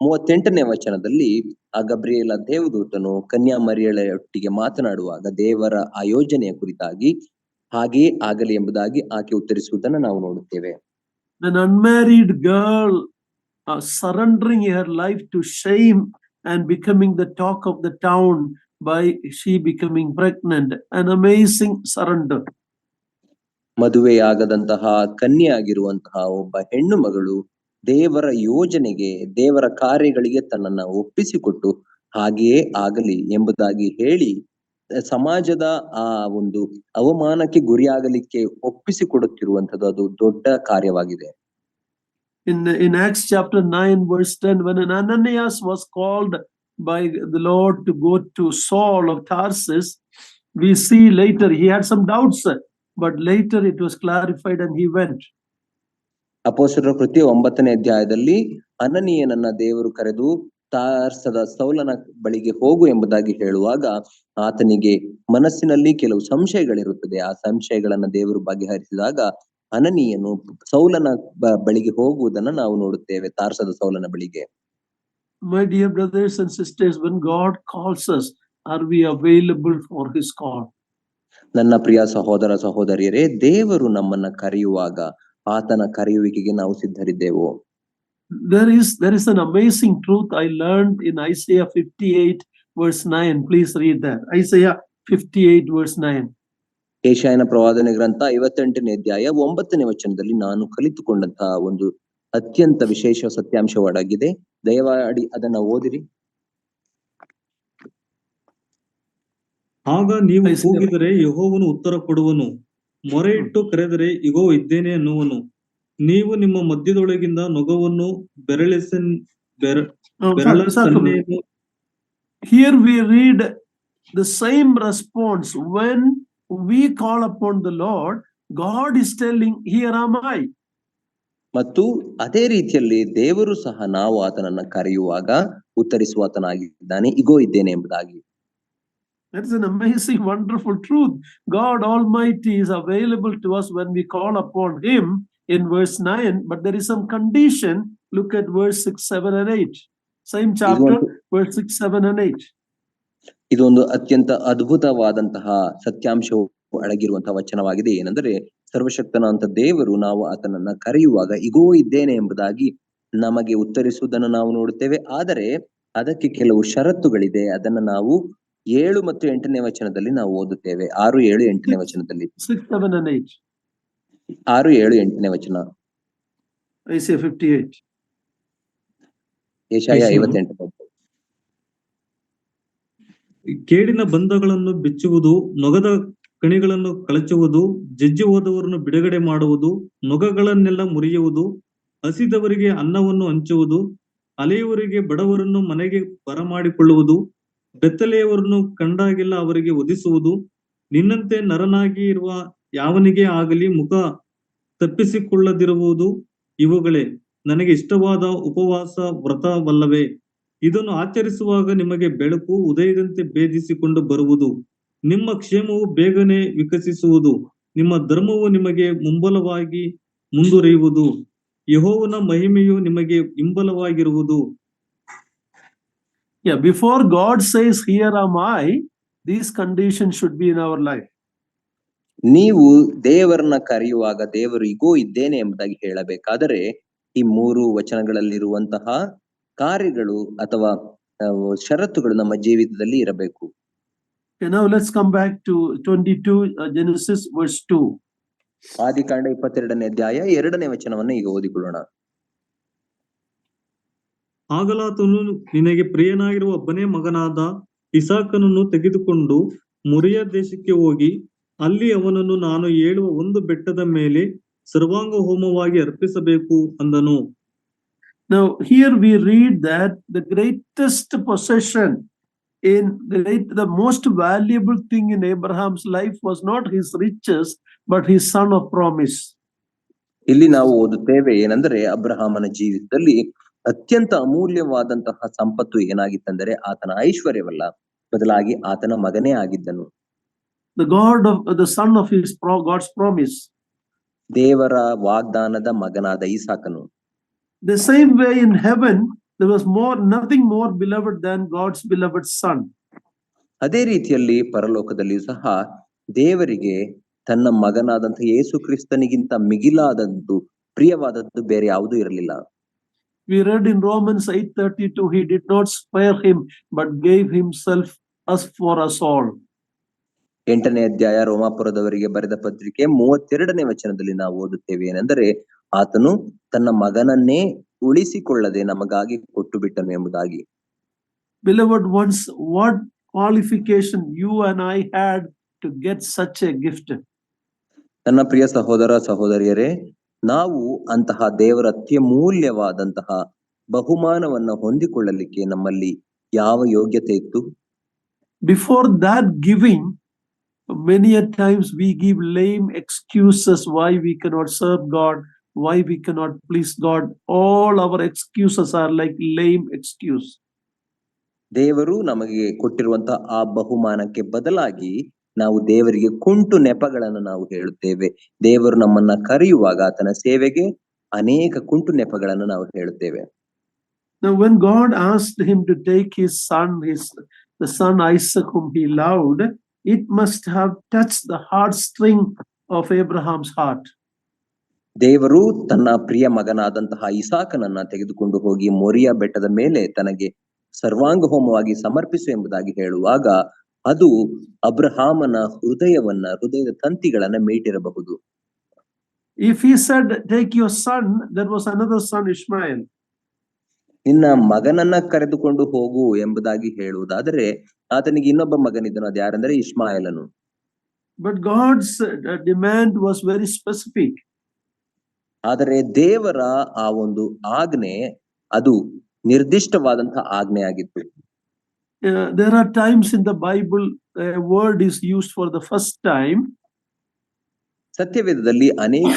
38ನೇ ವಚನದಲ್ಲಿ ಆ ಗಬ್ರಿಯೇಲ ದೇವದೂತನು ಕನ್ಯಾ ಮರಿಯಳೊಟ್ಟಿಗೆ ಮಾತನಾಡುವಾಗ ದೇವರ ಆಯೋಜನೆಯ ಕುರಿತಾಗಿ ಹಾಗೆ ಆಗಲಿ ಎಂಬುದಾಗಿ ಆಕೆ ಉತ್ತರಿಸುವುದನ್ನು ನಾವು ನೋಡುತ್ತೇವೆ. An unmarried girl surrendering her life to shame and becoming the talk of the town by she becoming pregnant. An amazing surrender. ಮದುವೆಯಾಗದಂತಹ ಕನ್ಯೆಯಾಗಿರುವಂತಹ ಒಬ್ಬ ಹೆಣ್ಣು ಮಗಳು ದೇವರ ಯೋಜನೆಗೆ, ದೇವರ ಕಾರ್ಯಗಳಿಗೆ ತನ್ನನ್ನ ಒಪ್ಪಿಸಿಕೊಟ್ಟು ಹಾಗೆಯೇ ಆಗಲಿ ಎಂಬುದಾಗಿ ಹೇಳಿ ಸಮಾಜದ ಆ ಒಂದು ಅವಮಾನಕ್ಕೆ ಗುರಿಯಾಗಲಿಕ್ಕೆ ಒಪ್ಪಿಸಿಕೊಡುತ್ತಿರುವಂತದ್ದು ಅದು ದೊಡ್ಡ ಕಾರ್ಯವಾಗಿದೆ. In Acts chapter 9 verse 10, when Ananias was called by the Lord to go to Saul of Tarsus, we see later he had some doubts, but later it was clarified and he went. ಅಪೊಸ್ತಲರ ಕೃತ್ಯ 9ನೇ ಅಧ್ಯಾಯದಲ್ಲಿ ಅನನೀಯನನ್ನ ದೇವರು ಕರೆದು ತಾರ್ಸದ ಸೌಲನ ಬಳಿಗೆ ಹೋಗು ಎಂಬುದಾಗಿ ಹೇಳುವಾಗ ಆತನಿಗೆ ಮನಸ್ಸಿನಲ್ಲಿ ಕೆಲವು ಸಂಶಯಗಳಿರುತ್ತದೆ. ಆ ಸಂಶಯಗಳನ್ನ ದೇವರು ಬಗೆಹರಿಸಿದಾಗ ಅನನೀಯನು ಸೌಲನ ಬಳಿಗೆ ಹೋಗುವುದನ್ನ ನಾವು ನೋಡುತ್ತೇವೆ, ತಾರ್ಸದ ಸೌಲನ ಬಳಿಗೆ. My dear brothers and sisters, when God calls us, are we available for his call? ನನ್ನ ಪ್ರಿಯ ಸಹೋದರ ಸಹೋದರಿಯರೇ, ದೇವರು ನಮ್ಮನ್ನ ಕರೆಯುವಾಗ ಆತನ ಕರೆಯುವಿಕೆಗೆ ನಾವು ಸಿದ್ಧರಿದ್ದೇವೋ? There is an amazing truth I learned in Isaiah 58 verse 9. Please read that. Isaiah 58 verse 9. ಯೆಶಾಯನ ಪ್ರವಾದನೆ ಗ್ರಂಥ 58ನೇ ಅಧ್ಯಾಯ 9ನೇ ವಚನದಲ್ಲಿ ನಾನು ಕಲಿತುಕೊಂಡಂತಹ ಒಂದು ಅತ್ಯಂತ ವಿಶೇಷ ಸತ್ಯಾಂಶವಾಗಿದೆ. ದಯಮಾಡಿ ಅದನ್ನ ಓದಿರಿ. ಆಗ ನೀವು ಕೂಗಿದರೆ ಯೆಹೋವನು ಉತ್ತರ ಕೊಡುವನು, ಮೊರೆ ಇಟ್ಟು ಕರೆದರೆ ಇಗೋ ಇದ್ದೇನೆ ಅನ್ನುವನು. ನೀವು ನಿಮ್ಮ ಮಧ್ಯದೊಳಗಿಂದ ನೊಗವನ್ನು Here we read the same response. When we call upon the Lord, God is telling, here am I. ಮತ್ತು ಅದೇ ರೀತಿಯಲ್ಲಿ ದೇವರು ಸಹ ನಾವು ಆತನನ್ನ ಕರೆಯುವಾಗ ಉತ್ತರಿಸುವಾತನಾಗಿದ್ದಾನೆ, ಇಗೋ ಇದ್ದೇನೆ ಎಂಬುದಾಗಿ. That is an amazing, wonderful truth. God Almighty is available to us when we call upon him in verse 9, but there is some condition. Look at verse 6, 7 and 8. Same chapter, verse 6, 7 and 8. ಇದೊಂದು ಅತ್ಯಂತ ಅದ್ಭುತವಾದಂತಹ ಸತ್ಯಾಂಶವು ಅಡಗಿರುವಂತಹ ವಚನವಾಗಿದೆ. ಏನೆಂದರೆ, ಸರ್ವಶಕ್ತನಾದಂತ ದೇವರು ನಾವು ಆತನನ್ನ ಕರೆಯುವಾಗ ಇಗೋ ಇದ್ದೇನೆ ಎಂಬುದಾಗಿ ನಮಗೆ ಉತ್ತರಿಸುವುದನ್ನು ನಾವು ನೋಡುತ್ತೇವೆ. ಆದರೆ ಅದಕ್ಕೆ ಕೆಲವು ಷರತ್ತುಗಳಿದೆ. ಅದನ್ನ ನಾವು 7 ಮತ್ತು 8ನೇ ವಚನದಲ್ಲಿ ನಾವು ಓದುತ್ತೇವೆ. 6, 7, 8ನೇ ವಚನದಲ್ಲಿ. 6, 7 and 8. 6, 7, 8ನೇ ವಚನ. Isaiah 58. ಯೆಶಾಯ 58. ಕೇಡಿನ ಬಂಧಗಳನ್ನು ಬಿಚ್ಚುವುದು, ನೊಗದ ಕಣಿಗಳನ್ನು ಕಳಚುವುದು, ಜಜ್ಜಿ ಹೋದವರನ್ನು ಬಿಡುಗಡೆ ಮಾಡುವುದು, ನೊಗಗಳನ್ನೆಲ್ಲ ಮುರಿಯುವುದು, ಹಸಿದವರಿಗೆ ಅನ್ನವನ್ನು ಹಂಚುವುದು, ಅಲೆಯವರಿಗೆ ಬಡವರನ್ನು ಮನೆಗೆ ಬರಮಾಡಿಕೊಳ್ಳುವುದು, ಬೆತ್ತಲೆಯವರನ್ನು ಕಂಡಾಗೆಲ್ಲ ಅವರಿಗೆ ಒದಿಸುವುದು, ನಿನ್ನಂತೆ ನರನಾಗಿ ಇರುವ ಯಾವನಿಗೆ ಆಗಲಿ ಮುಖ ತಪ್ಪಿಸಿಕೊಳ್ಳದಿರುವುದು, ಇವುಗಳೇ ನನಗೆ ಇಷ್ಟವಾದ ಉಪವಾಸ ವ್ರತವಲ್ಲವೇ? ಇದನ್ನು ಆಚರಿಸುವಾಗ ನಿಮಗೆ ಬೆಳಕು ಉದಯದಂತೆ ಭೇದಿಸಿಕೊಂಡು ಬರುವುದು, ನಿಮ್ಮ ಕ್ಷೇಮವು ಬೇಗನೆ ವಿಕಸಿಸುವುದು, ನಿಮ್ಮ ಧರ್ಮವು ನಿಮಗೆ ಮುಂಬಲವಾಗಿ ಮುಂದುವರಿಯುವುದು, ಯೆಹೋವನ ಮಹಿಮೆಯು ನಿಮಗೆ ಹಿಂಬಲವಾಗಿರುವುದು. Yeah, before God says, here am I, these conditions should be in our life. ನೀವು ದೇವರನ್ನ ಕರೆಯುವಾಗ ದೇವರು ಇಗೋ ಇದ್ದೇನೆ ಎಂಬುದಾಗಿ ಹೇಳಬೇಕಾದರೆ ಈ 3 ವಚನಗಳಲ್ಲಿರುವಂತಹ ಕಾರ್ಯಗಳು ಅಥವಾ ಷರತ್ತುಗಳು ನಮ್ಮ ಜೀವಿತದಲ್ಲಿ ಇರಬೇಕು. Okay, now let's come back to 22 Genesis verse 2. ಆದಿಕಾಂಡ 22ನೇ ಅಧ್ಯಾಯ 2ನೇ ವಚನವನ್ನು ಈಗ ಓದಿಕೊಳ್ಳೋಣ. ಆಗಲಾತನು ನಿನಗೆ ಪ್ರಿಯನಾಗಿರುವ ಒಬ್ಬನೇ ಮಗನಾದ ಇಸಾಕನನ್ನು ತೆಗೆದುಕೊಂಡು ಮೊರಿಯ ದೇಶಕ್ಕೆ ಹೋಗಿ ಅಲ್ಲಿ ಅವನನ್ನು ನಾನು ಹೇಳುವ ಒಂದು ಬೆಟ್ಟದ ಮೇಲೆ ಸರ್ವಾಂಗ ಹೋಮವಾಗಿ ಅರ್ಪಿಸಬೇಕು ಅಂದನು. Now here we read that the greatest possession the most valuable thing in Abraham's life was not his riches but his son of promise. ಇಲ್ಲಿ ನಾವು ಓದುತ್ತೇವೆ ಏನೆಂದರೆ, ಅಬ್ರಹಾಮನ ಜೀವಿತದಲ್ಲಿ ಅತ್ಯಂತ ಅಮೂಲ್ಯವಾದಂತಹ ಸಂಪತ್ತು ಏನಾಗಿತ್ತೆಂದರೆ ಆತನ ಐಶ್ವರ್ಯವಲ್ಲ, ಬದಲಾಗಿ ಆತನ ಮಗನೇ ಆಗಿದ್ದನು. The son of God's promise. ದೇವರ ವಾಗ್ದಾನದ ಮಗನಾದ ಇಸಾಕನು. The same way in heaven there was nothing more beloved than God's beloved son. ಅದೇ ರೀತಿಯಲ್ಲಿ ಪರಲೋಕದಲ್ಲಿಯೂ ಸಹ ದೇವರಿಗೆ ತನ್ನ ಮಗನಾದಂತಹ ಯೇಸು ಕ್ರಿಸ್ತನಿಗಿಂತ ಮಿಗಿಲಾದದ್ದು ಪ್ರಿಯವಾದದ್ದು ಬೇರೆ ಯಾವುದೂ ಇರಲಿಲ್ಲ. We read in Romans 8:32, he did not spare him, but gave himself us for us all. 8ನೇ ಅಧ್ಯಾಯ ರೋಮಾಪುರದವರಿಗೆ ಬರೆದ ಪತ್ರಿಕೆ 32ನೇ ವಚನದಲ್ಲಿ ನಾವು ಓದುತ್ತೇವೆ ಏನೆಂದರೆ, ಆತನು ತನ್ನ ಮಗನನ್ನೇ ಉಳಿಸಿಕೊಳ್ಳದೆ ನಮಗಾಗಿ ಕೊಟ್ಟು ಬಿಟ್ಟನು ಎಂಬುದಾಗಿ. Beloved ones, what qualification you and I had to get such a gift? ನನ್ನ ಪ್ರಿಯ ಸಹೋದರ ಸಹೋದರಿಯರೇ, ನಾವು ಅಂತಹ ದೇವರ ಅತ್ಯಮೂಲ್ಯವಾದಂತಹ ಬಹುಮಾನವನ್ನ ಹೊಂದಿಕೊಳ್ಳಲಿಕ್ಕೆ ನಮ್ಮಲ್ಲಿ ಯಾವ ಯೋಗ್ಯತೆ ಇತ್ತು? Before that giving, many a times we give lame excuses why we cannot serve God, why we cannot please God. All our excuses are like lame excuse. ದೇವರು ನಮಗೆ ಕೊಟ್ಟಿರುವಂತಹ ಆ ಬಹುಮಾನಕ್ಕೆ ಬದಲಾಗಿ ನಾವು ದೇವರಿಗೆ ಕುಂಟು ನೆಪಗಳನ್ನು ನಾವು ಹೇಳುತ್ತೇವೆ. ದೇವರು ನಮ್ಮನ್ನ ಕರೆಯುವಾಗ ಆತನ ಸೇವೆಗೆ ಅನೇಕ ಕುಂಟು ನೆಪಗಳನ್ನು ನಾವು ಹೇಳುತ್ತೇವೆ. Now, when God asked him to take his son, the son Isaac whom he loved, it must have touched the heartstring of Abraham's heart. ದೇವರು ತನ್ನ ಪ್ರಿಯ ಮಗನಾದಂತಹ ಇಸಾಕನನ್ನ ತೆಗೆದುಕೊಂಡು ಹೋಗಿ ಮೊರಿಯಾ ಬೆಟ್ಟದ ಮೇಲೆ ತನಗೆ ಸರ್ವಾಂಗ ಹೋಮವಾಗಿ ಸಮರ್ಪಿಸು ಎಂಬುದಾಗಿ ಹೇಳುವಾಗ ಅದು ಅಬ್ರಹಾಮನ ಹೃದಯದ ತಂತಿಗಳನ್ನ ಮೀಟಿರಬಹುದು. If he said, take your son, there was another son, Ishmael. ನಿನ್ನ ಮಗನನ್ನ ಕರೆದುಕೊಂಡು ಹೋಗು ಎಂಬುದಾಗಿ ಹೇಳುವುದಾದರೆ ಆತನಿಗೆ ಇನ್ನೊಬ್ಬ ಮಗನಿದ್ದನು, ಅದು ಯಾರೆಂದರೆ ಇಷ್ಮಾಯೇಲನು. But God's demand was very specific. ಆದರೆ ದೇವರ ಆ ಒಂದು ಆಜ್ಞೆ ಅದು ನಿರ್ದಿಷ್ಟವಾದಂತಹ ಆಜ್ಞೆ ಆಗಿತ್ತು. There are times in the Bible a word is used for the first time. ಸತ್ಯವೇದದಲ್ಲಿ ಅನೇಕ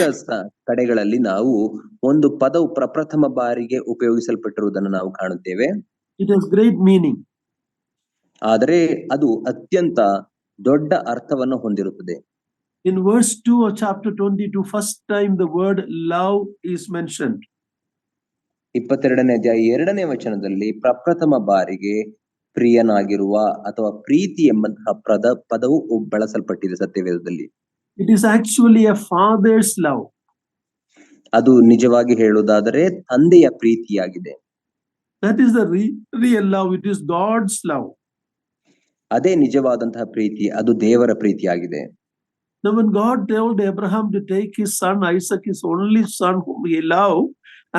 ಕಡೆಗಳಲ್ಲಿ ನಾವು ಒಂದು ಪದವು ಪ್ರಪ್ರಥಮ ಬಾರಿಗೆ ಉಪಯೋಗಿಸಲ್ಪಟ್ಟಿರುವುದನ್ನು ನಾವು ಕಾಣುತ್ತೇವೆ. It has great meaning. ಆದರೆ ಅದು ಅತ್ಯಂತ ದೊಡ್ಡ ಅರ್ಥವನ್ನು ಹೊಂದಿರುತ್ತದೆ. In verse 2 of chapter 22, first time the word love is mentioned. 22ನೇ ಅಧ್ಯಾಯ 2ನೇ ವಚನದಲ್ಲಿ ಪ್ರಪ್ರಥಮ ಬಾರಿಗೆ ಪ್ರಿಯನಾಗಿರುವ ಅಥವಾ ಪ್ರೀತಿ ಎಂಬಂತಹ ಪದವು ಬಳಸಲ್ಪಟ್ಟಿದೆ ಸತ್ಯವೇದದಲ್ಲಿ. It is actually a father's love. ಅದು ನಿಜವಾಗಿ ಹೇಳುವುದಾದರೆ ತಂದೆಯ ಪ್ರೀತಿಯಾಗಿದೆ. That is the real love. It is God's love. ಅದೇ ನಿಜವಾದಂತಹ ಪ್ರೀತಿ, ಅದು ದೇವರ ಪ್ರೀತಿಯಾಗಿದೆ. Now when God told Abraham to take his son Isaac, his only son whom he loved,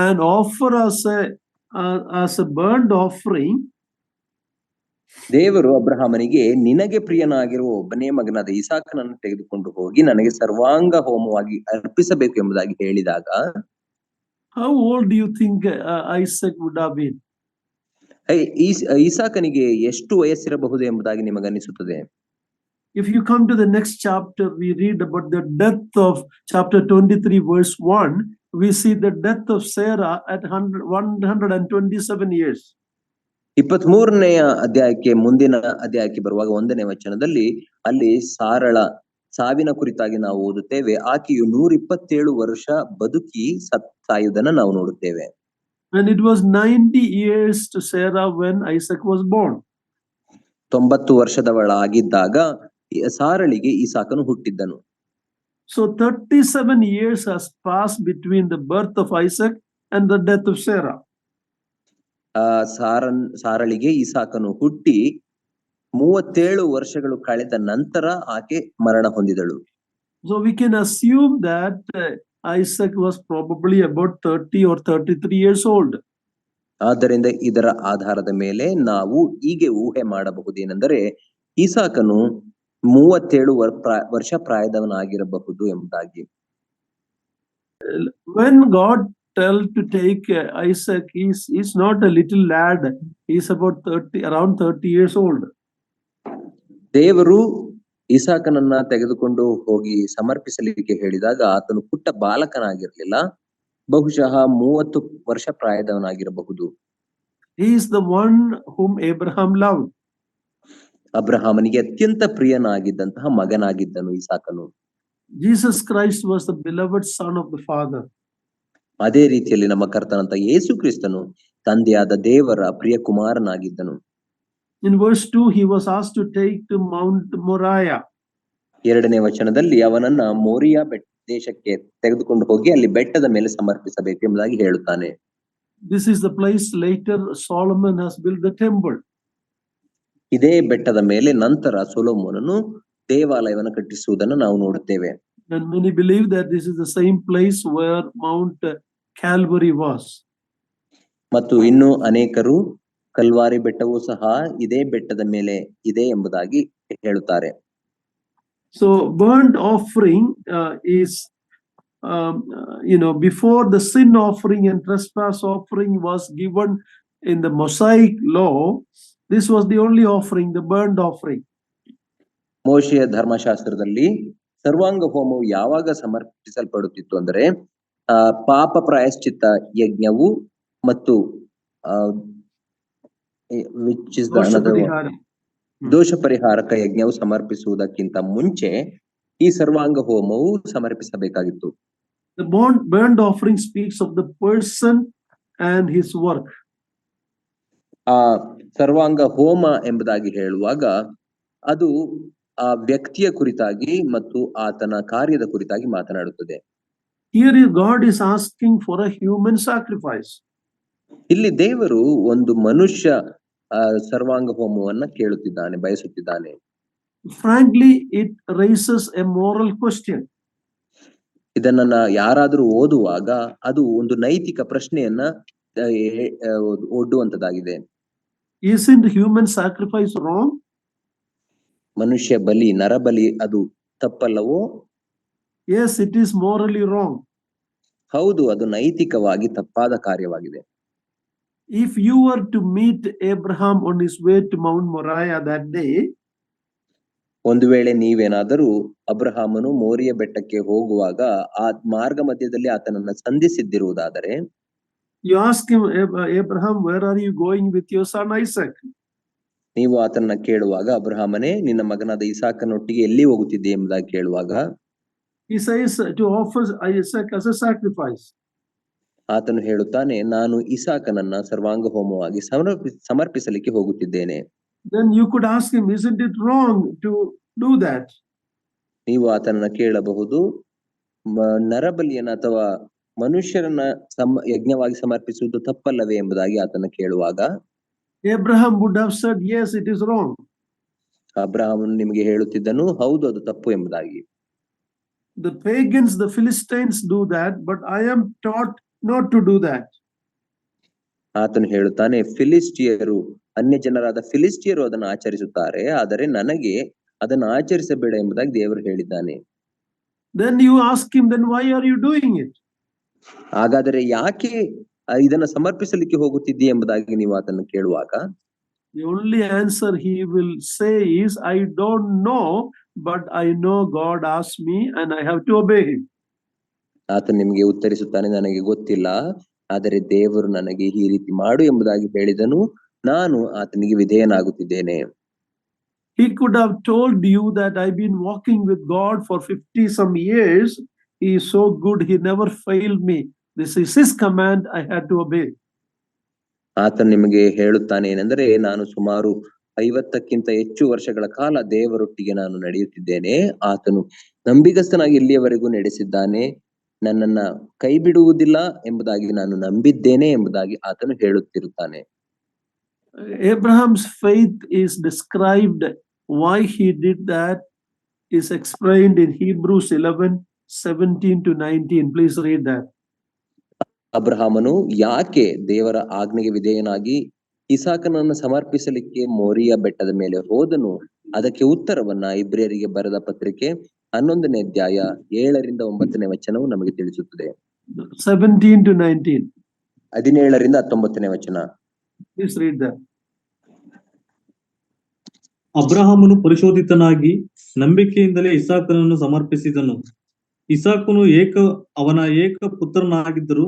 and offer as a burnt offering, ದೇವರು ಅಬ್ರಹಾಮನಿಗೆ ನಿನಗೆ ಪ್ರಿಯನಾಗಿರುವ ಒಬ್ಬನೇ ಮಗನಾದ ಇಸಾಕನನ್ನು ತೆಗೆದುಕೊಂಡು ಹೋಗಿ ನನಗೆ ಸರ್ವಾಂಗ ಹೋಮವಾಗಿ ಅರ್ಪಿಸಬೇಕು ಎಂಬುದಾಗಿ ಹೇಳಿದಾಗ, how old do you think Isaac would have been? ಇಸಾಕನಿಗೆ ಎಷ್ಟು ವಯಸ್ಸಿರಬಹುದು ಎಂಬುದಾಗಿ ನಿಮಗನ್ನಿಸುತ್ತದೆ? If you come to the next chapter, we read about the death of chapter 23 verse 1. We see the death of Sarah at 127 years. 23ನೆಯ ಅಧ್ಯಾಯಕ್ಕೆ ಮುಂದಿನ ಅಧ್ಯಾಯಕ್ಕೆ ಬರುವಾಗ 1ನೇ ವಚನದಲ್ಲಿ ಅಲ್ಲಿ ಸಾರಳ ಸಾವಿನ ಕುರಿತಾಗಿ ನಾವು ಓದುತ್ತೇವೆ. ಆಕೆಯು 127 ವರ್ಷ ಬದುಕಿ ಸಾಯುವುದನ್ನು ನಾವು ನೋಡುತ್ತೇವೆ. And it was 90 years to Sarah when Isaac was born. 90 ವರ್ಷದವಳಾಗಿದ್ದಾಗ ಸಾರಳಿಗೆ ಇಸಾಕನು ಹುಟ್ಟಿದ್ದನು. So 37 years has passed between the birth of Isaac and the death of Sarah. ಸಾರಳಿಗೆ ಇಸಾಕನು ಹುಟ್ಟಿ 37 ವರ್ಷಗಳು ಕಳೆದ ನಂತರ ಆಕೆ ಮರಣ ಹೊಂದಿದಳು. So we can assume that Isaac was probably about 30 or 33 years old. ಆದ್ದರಿಂದ ಇದರ ಆಧಾರದ ಮೇಲೆ ನಾವು ಹೀಗೆ ಊಹೆ ಮಾಡಬಹುದೇನೆಂದರೆ ಇಸಾಕನು 37 ವರ್ಷ ಪ್ರಾಯದವನಾಗಿರಬಹುದು ಎಂಬುದಾಗಿ. When God told to take Isaac, he's not a little lad. He's about around 30 years old. ದೇವರು ಇಸಾಕನನ್ನ ತೆಗೆದುಕೊಂಡು ಹೋಗಿ ಸಮರ್ಪಿಸಲಿಕ್ಕೆ ಹೇಳಿದಾಗ ಆತನು ಪುಟ್ಟ ಬಾಲಕನಾಗಿರ್ಲಿಲ್ಲ, ಬಹುಶಃ 30 ವರ್ಷ ಪ್ರಾಯದವನಾಗಿರಬಹುದು. He is the one whom Abraham loved. ಅಬ್ರಹಾಮನಿಗೆ ಅತ್ಯಂತ ಪ್ರಿಯನಾಗಿದ್ದಂತಹ ಮಗನಾಗಿದ್ದನು ಇಸಾಕನು. Jesus Christ was the beloved son of the Father. ಅದೇ ರೀತಿಯಲ್ಲಿ ನಮ್ಮ ಕರ್ತನಂತ ಯೇಸು ಕ್ರಿಸ್ತನು ತಂದೆಯಾದ ದೇವರ ಪ್ರಿಯ ಕುಮಾರನಾಗಿದ್ದನು. In verse 2, he was asked to take to Mount Moriah. 2ನೇ ವಚನದಲ್ಲಿ ಅವನನ್ನ ಮೋರಿಯಾ ದೇಶಕ್ಕೆ ತೆಗೆದುಕೊಂಡು ಹೋಗಿ ಅಲ್ಲಿ ಬೆಟ್ಟದ ಮೇಲೆ ಸಮರ್ಪಿಸಬೇಕು ಎಂಬುದಾಗಿ ಹೇಳುತ್ತಾನೆ. This is the place later Solomon has built the temple. ಇದೇ ಬೆಟ್ಟದ ಮೇಲೆ ನಂತರ ಸೊಲೊಮೋನನು ದೇವಾಲಯವನ್ನು ಕಟ್ಟಿಸುವುದನ್ನು ನಾವು ನೋಡುತ್ತೇವೆ. And many believe that this is the same place where Mount Calvary was. ಮತ್ತು ಇನ್ನು ಅನೇಕರು ಕಲ್ವಾರಿ ಬೆಟ್ಟವೂ ಸಹ ಇದೇ ಬೆಟ್ಟದ ಮೇಲೆ ಇದೆ ಎಂಬುದಾಗಿ ಹೇಳುತ್ತಾರೆ. So burnt offering is before the sin offering and trespass offering was given in the Mosaic law, this was the only offering, the burnt offering. ಮೋಶೆಯ ಧರ್ಮಶಾಸ್ತ್ರದಲ್ಲಿ ಸರ್ವಾಂಗ ಹೋಮವು ಯಾವಾಗ ಸಮರ್ಪಿಸಲ್ಪಡುತ್ತಿತ್ತು ಅಂದರೆ ಪಾಪ ಪ್ರಾಯಶ್ಚಿತ್ತ ಯಜ್ಞವು ಮತ್ತು ದೋಷ ಪರಿಹಾರಕ ಯಜ್ಞವು ಸಮರ್ಪಿಸುವುದಕ್ಕಿಂತ ಮುಂಚೆ ಈ ಸರ್ವಾಂಗ ಹೋಮವು ಸಮರ್ಪಿಸಬೇಕಾಗಿತ್ತು. The burnt offering speaks of the person and his work. ಆ ಸರ್ವಾಂಗ ಹೋಮ ಎಂಬುದಾಗಿ ಹೇಳುವಾಗ ಅದು ಆ ವ್ಯಕ್ತಿಯ ಕುರಿತಾಗಿ ಮತ್ತು ಆತನ ಕಾರ್ಯದ ಕುರಿತಾಗಿ ಮಾತನಾಡುತ್ತದೆ. Here God is asking for a human sacrifice. ಇಲ್ಲಿ ದೇವರು ಒಂದು ಮನುಷ್ಯ ಸರ್ವಾಂಗ ಹೋಮವನ್ನ ಕೇಳುತ್ತಿದ್ದಾನೆ, ಬಯಸುತ್ತಿದ್ದಾನೆ. Frankly, it raises a moral question. ಇದನ್ನ ಯಾರಾದರೂ ಓದುವಾಗ ಅದು ಒಂದು ನೈತಿಕ ಪ್ರಶ್ನೆಯನ್ನ ಒಡ್ಡುವಂತದ್ದಾಗಿದೆ. Isn't human sacrifice wrong? ಮನುಷ್ಯ ಬಲಿ, ನರಬಲಿ ಅದು ತಪ್ಪಲ್ಲವೋ? Yes, it is morally wrong. ಹೌದು, ಅದು ನೈತಿಕವಾಗಿ ತಪ್ಪಾದ ಕಾರ್ಯವಾಗಿದೆ. If you were to meet Abraham on his way to Mount Moriah that day, ಒಂದು ವೇಳೆ ನೀವೇನಾದರೂ ಅಬ್ರಹಾಮನು ಮೋರಿಯ ಬೆಟ್ಟಕ್ಕೆ ಹೋಗುವಾಗ ಆ ಮಾರ್ಗ ಮಧ್ಯದಲ್ಲಿ ಆತನನ್ನ ಸಂಧಿಸಿದ್ದಿರುವುದಾದರೆ, you ask him, Abraham, where are you going with your son Isaac? ನೀವು ಆತನನ್ನ ಕೇಳುವಾಗ, ಅಬ್ರಹಾಮನೇ ನಿನ್ನ ಮಗನಾದ ಇಸಾಕನೊಟ್ಟಿಗೆ ಎಲ್ಲಿ ಹೋಗುತ್ತಿದ್ದೆ ಎಂಬುದಾಗಿ ಕೇಳುವಾಗ, he says to offer Isaac as a sacrifice. ಆತನು ಹೇಳುತ್ತಾನೆ, ನಾನು ಇಸಾಕನನ್ನ ಸರ್ವಾಂಗ ಹೋಮವಾಗಿ ಸಮರ್ಪಿಸಲಿಕ್ಕೆ ಹೋಗುತ್ತಿದ್ದೇನೆ. Then you could ask him, isn't it wrong to do that? ನೀವು ಆತನನ್ನ ಕೇಳಬಹುದು, ನರಬಲಿಯನ್ನ ಅಥವಾ ಮನುಷ್ಯರನ್ನ ಯಜ್ಞವಾಗಿ ಸಮರ್ಪಿಸುವುದು ತಪ್ಪಲ್ಲವೇ ಎಂಬುದಾಗಿ ಆತನ ಕೇಳುವಾಗ, Abraham would have said, yes, it is wrong. ಅಬ್ರಹಾಮನು ನಿಮಗೆ ಹೇಳುತ್ತಿದ್ದನು, ಹೌದು ಅದು ತಪ್ಪು ಎಂಬುದಾಗಿ. The pagans, the Philistines do that, but I am taught not to do that. ಆತನು ಹೇಳುತ್ತಾನೆ, ಫಿಲಿಸ್ಟಿಯರು, ಅನ್ಯ ಜನರಾದ ಫಿಲಿಸ್ಟಿಯರು ಅದನ್ನು ಆಚರಿಸುತ್ತಾರೆ, ಆದರೆ ನನಗೆ ಅದನ್ನು ಆಚರಿಸಬೇಡ ಎಂಬುದಾಗಿ ದೇವರು ಹೇಳಿದ್ದಾನೆ. Then you ask him, then why are you doing it? ಹಾಗಾದರೆ ಯಾಕೆ ಇದನ್ನ ಸಮರ್ಪಿಸಲಿಕ್ಕೆ ಹೋಗುತ್ತಿದ್ದಿ ಎಂಬುದಾಗಿ ನೀವು ಆತನ್ನು ಕೇಳುವಾಗ, the only answer he will say is, I don't know, but I know God asked me and I have to obey him. ಆತನು ನಿಮಗೆ ಉತ್ತರಿಸುತ್ತಾನೆ, ನನಗೆ ಗೊತ್ತಿಲ್ಲ, ಆದರೆ ದೇವರು ನನಗೆ ಈ ರೀತಿ ಮಾಡು ಎಂಬುದಾಗಿ ಹೇಳಿದನು, ನಾನು ಆತನಿಗೆ ವಿಧೇಯನಾಗುತ್ತಿದ್ದೇನೆ. He could have told you that I've been walking with God for 50 some years. He is so good, he never failed me. This is his command, I had to obey. ಆತನು ನಿಮಗೆ ಹೇಳುತ್ತಾನೆ ಏನೆಂದರೆ, ನಾನು ಸುಮಾರು 50ಕ್ಕಿಂತ ಹೆಚ್ಚು ವರ್ಷಗಳ ಕಾಲ ದೇವರೊಟ್ಟಿಗೆ ನಾನು ನಡೆಯುತ್ತಿದ್ದೇನೆ, ಆತನು ನಂಬಿಗಸ್ತನಾಗಿ ಇಲ್ಲಿಯವರೆಗೂ ನಡೆಸಿದ್ದಾನೆ, ನನ್ನನ್ನ ಕೈ ಬಿಡುವುದಿಲ್ಲ ಎಂಬುದಾಗಿ ನಾನು ನಂಬಿದ್ದೇನೆ ಎಂಬುದಾಗಿ ಆತನು ಹೇಳುತ್ತಿರುತ್ತಾನೆ. Abraham's faith is described, why he did that is explained in Hebrews 11:17 to 19. Please read that. ಅಬ್ರಹಾಮನು ಯಾಕೆ ದೇವರ ಆಜ್ಞೆಗೆ ವಿಧೇಯನಾಗಿ ಇಸಾಕನನ್ನು ಸಮರ್ಪಿಸಲಿಕ್ಕೆ ಮೋರಿಯ ಬೆಟ್ಟದ ಮೇಲೆ ಹೋದನು, ಅದಕ್ಕೆ ಉತ್ತರವನ್ನ ಇಬ್ರಿಯರಿಗೆ ಬರೆದ ಪತ್ರಿಕೆ 11ನೇ ಅಧ್ಯಾಯ 7ರಿಂದ 9ನೇ ವಚನವು ನಮಗೆ ತಿಳಿಸುತ್ತದೆ. 17 to 19. 17ರಿಂದ 19ನೇ ವಚನ. Please read that. ಅಬ್ರಹಾಮನು ಪರಿಶೋಧಿತನಾಗಿ ನಂಬಿಕೆಯಿಂದಲೇ ಇಸಾಕನನ್ನು ಸಮರ್ಪಿಸಿದನು. ಇಸಾಕನು ಅವನ ಏಕ ಪುತ್ರನಾಗಿದ್ದರು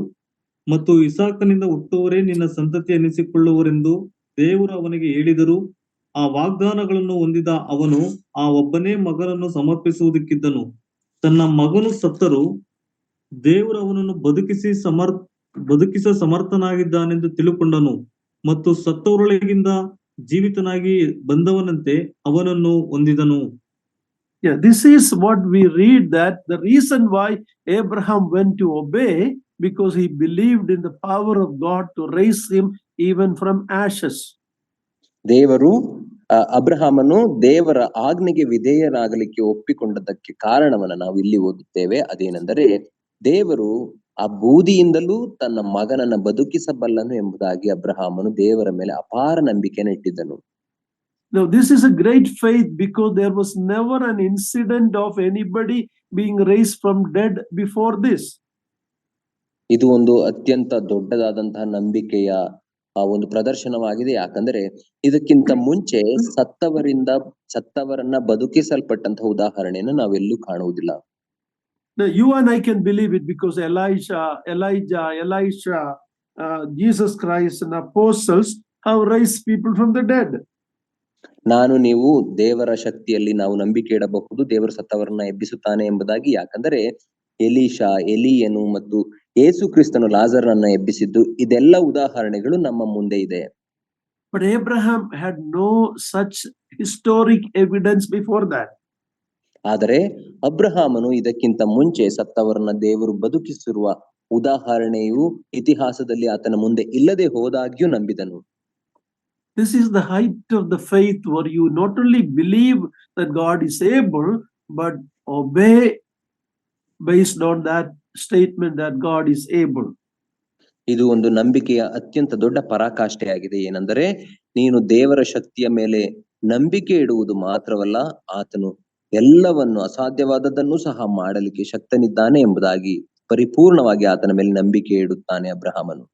ಮತ್ತು ಇಸಾಕನಿಂದ ಹುಟ್ಟುವವರೇ ನಿನ್ನ ಸಂತತಿ ಎನಿಸಿಕೊಳ್ಳುವರೆಂದು ದೇವರು ಅವನಿಗೆ ಹೇಳಿದರು. ಆ ವಾಗ್ದಾನಗಳನ್ನು ಹೊಂದಿದ ಅವನು ಆ ಒಬ್ಬನೇ ಮಗನನ್ನು ಸಮರ್ಪಿಸುವುದಕ್ಕಿದ್ದನು. ತನ್ನ ಮಗನು ಸತ್ತರೂ ದೇವರು ಅವನನ್ನು ಬದುಕಿಸ ಸಮರ್ಥನಾಗಿದ್ದಾನೆಂದು ತಿಳುಕೊಂಡನು ಮತ್ತು ಸತ್ತವರೊಳಗಿಂದ ಜೀವಿತನಾಗಿ ಬಂದವನಂತೆ ಅವನನ್ನು ಹೊಂದಿದನು. Yeah, this is what we read, that the reason why Abraham went to obey because he believed in the power of God to raise him even from ashes. ದೇವರು ಅಬ್ರಹಾಮನು ದೇವರ ಆಜ್ಞೆಗೆ ವಿಧೇಯನಾಗಲಿಕ್ಕೆ ಒಪ್ಪಿಕೊಂಡದಕ್ಕೆ ಕಾರಣವನ್ನ ನಾವು ಇಲ್ಲಿ ಓದುತ್ತೇವೆ. ಅದೇನೆಂದರೆ ದೇವರು ಆ ಬೂದಿಯಿಂದಲೂ ತನ್ನ ಮಗನನ್ನ ಬದುಕಿಸಬಲ್ಲನು ಎಂಬುದಾಗಿ ಅಬ್ರಹಾಮನು ದೇವರ ಮೇಲೆ ಅಪಾರ ನಂಬಿಕೆಯನ್ನು ಇಟ್ಟಿದ್ದನು. Now, this is a great faith because there was never an incident of anybody being raised from dead before this. ಇದು ಒಂದು ಅತ್ಯಂತ ದೊಡ್ಡದಾದಂತಹ ನಂಬಿಕೆಯ ಒಂದು ಪ್ರದರ್ಶನವಾಗಿದೆ. ಯಾಕಂದ್ರೆ ಇದಕ್ಕಿಂತ ಮುಂಚೆ ಸತ್ತವರನ್ನ ಬದುಕಿಸಲ್ಪಟ್ಟಂತಹ ಉದಾಹರಣೆಯನ್ನು ನಾವೆಲ್ಲೂ ಕಾಣುವುದಿಲ್ಲ. Now, you and I can believe it because Elijah, Jesus Christ and apostles have raised people from the dead. ನಾನು ನೀವು ದೇವರ ಶಕ್ತಿಯಲ್ಲಿ ನಾವು ನಂಬಿಕೆ ಇಡಬಹುದು, ದೇವರು ಸತ್ತವರನ್ನ ಎಬ್ಬಿಸುತ್ತಾನೆ ಎಂಬುದಾಗಿ. ಯಾಕಂದರೆ ಎಲೀಷಾ, ಎಲಿಯನು ಮತ್ತು ಯೇಸು ಕ್ರಿಸ್ತನು ಲಾಜರನನ್ನ ಎಬ್ಬಿಸಿದ್ದು, ಇದೆಲ್ಲ ಉದಾಹರಣೆಗಳು ನಮ್ಮ ಮುಂದೆ ಇದೆ. But Abraham had no such historic evidence before that. ಆದರೆ ಅಬ್ರಹಾಮನು ಇದಕ್ಕಿಂತ ಮುಂಚೆ ಸತ್ತವರನ್ನ ದೇವರು ಬದುಕಿಸಿರುವ ಉದಾಹರಣೆಯು ಇತಿಹಾಸದಲ್ಲಿ ಆತನ ಮುಂದೆ ಇಲ್ಲದೆ ಹೋದಾಗ್ಯೂ ನಂಬಿದನು. This is the height of the faith where you not only believe that God is able, but obey based on that statement that God is able. ಇದು ಒಂದು ನಂಬಿಕೆಯ ಅತ್ಯಂತ ದೊಡ್ಡ ಪರಾಕಾಷ್ಠೆಯಾಗಿದೆ. ಏನೆಂದರೆ ನೀನು ದೇವರ ಶಕ್ತಿಯ ಮೇಲೆ ನಂಬಿಕೆ ಇಡುವುದು ಮಾತ್ರವಲ್ಲ, ಆತನು ಎಲ್ಲವನ್ನು ಅಸಾಧ್ಯವಾದದ್ದನ್ನು ಸಹ ಮಾಡಲಿಕ್ಕೆ ಶಕ್ತನಿದ್ದಾನೆ ಎಂಬುದಾಗಿ ಪರಿಪೂರ್ಣವಾಗಿ ಆತನ ಮೇಲೆ ನಂಬಿಕೆ ಇಡುತ್ತಾನೆ ಅಬ್ರಹಾಮನು.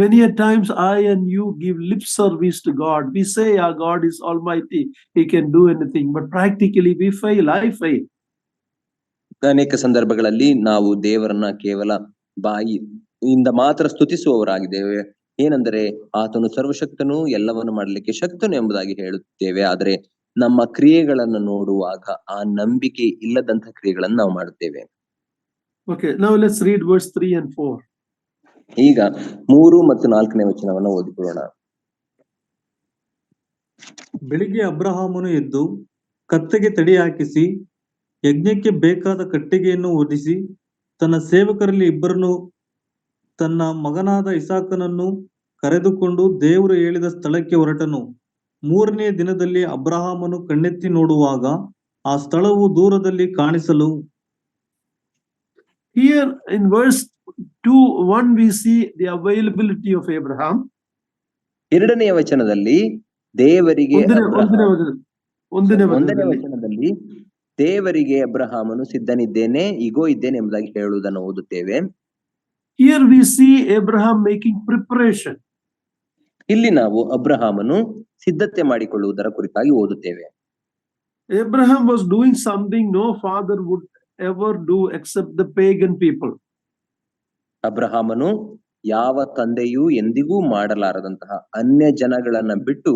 Many a times I and you give lip service to God. We say our God is almighty, he can do anything, but practically we fail. I fail. ಅನೇಕ ಸಂದರ್ಭಗಳಲ್ಲಿ ನಾವು ದೇವರನ್ನ ಕೇವಲ ಬಾಯಿಯಿಂದ ಮಾತ್ರ ಸ್ತುತಿಸುವವರಾಗಿದ್ದೇವೆ. ಏನೆಂದರೆ ಆತನು ಸರ್ವಶಕ್ತನು, ಎಲ್ಲವನ್ನು ಮಾಡಲಿಕ್ಕೆ ಶಕ್ತನು ಎಂಬುದಾಗಿ ಹೇಳುತ್ತೇವೆ. ಆದ್ರೆ ನಮ್ಮ ಕ್ರಿಯೆಗಳನ್ನು ನೋಡುವಾಗ ಆ ನಂಬಿಕೆ ಇಲ್ಲದಂತಹ ಕ್ರಿಯೆಗಳನ್ನು ನಾವು ಮಾಡುತ್ತೇವೆ. Okay, now let's read verse 3 and 4. ಈಗ 3 ಮತ್ತು 4ನೇ ವಚನವನ್ನು ಓದಿಕೊಳ್ಳೋಣ. ಬೆಳಿಗ್ಗೆ ಅಬ್ರಹಾಮನು ಎದ್ದು ಕತ್ತೆಗೆ ತಡಿ ಹಾಕಿಸಿ ಯಜ್ಞಕ್ಕೆ ಬೇಕಾದ ಕಟ್ಟಿಗೆಯನ್ನು ಹೊದಿಸಿ ತನ್ನ ಸೇವಕರಲ್ಲಿ ಇಬ್ಬರನ್ನು ತನ್ನ ಮಗನಾದ ಇಸಾಕನನ್ನು ಕರೆದುಕೊಂಡು ದೇವರು ಹೇಳಿದ ಸ್ಥಳಕ್ಕೆ ಹೊರಟನು. 3ನೇ ದಿನದಲ್ಲಿ ಅಬ್ರಹಾಮನು ಕಣ್ಣೆತ್ತಿ ನೋಡುವಾಗ ಆ ಸ್ಥಳವು ದೂರದಲ್ಲಿ ಕಾಣಿಸಲು. Here in verse 2:1 we see the availability of Abraham. 2ನೇ ವಚನದಲ್ಲಿ ದೇವರಿಗೆ ಒಂದನೇ ವಚನದಲ್ಲಿ ದೇವರಿಗೆ ಅಬ್ರಹಾಮನು ಸಿದ್ಧನಿದ್ದೇನೆ, ಇಗೋ ಇದ್ದೇನೆ ಎಂಬುದಾಗಿ ಹೇಳುವುದನ್ನು ಓದುತ್ತೇವೆ. Here we see Abraham making preparation. ಇಲ್ಲಿ ನಾವು ಅಬ್ರಹಾಮನು ಸಿದ್ಧತೆ ಮಾಡಿಕೊಳ್ಳುವುದರ ಕುರಿತಾಗಿ ಓದುತ್ತೇವೆ. Abraham was doing something no father would ever do except the pagan people. ಅಬ್ರಹಾಮನು ಯಾವ ತಂದೆಯೂ ಎಂದಿಗೂ ಮಾಡಲಾರದಂತಹ ಅನ್ಯ ಜನಗಳನ್ನ ಬಿಟ್ಟು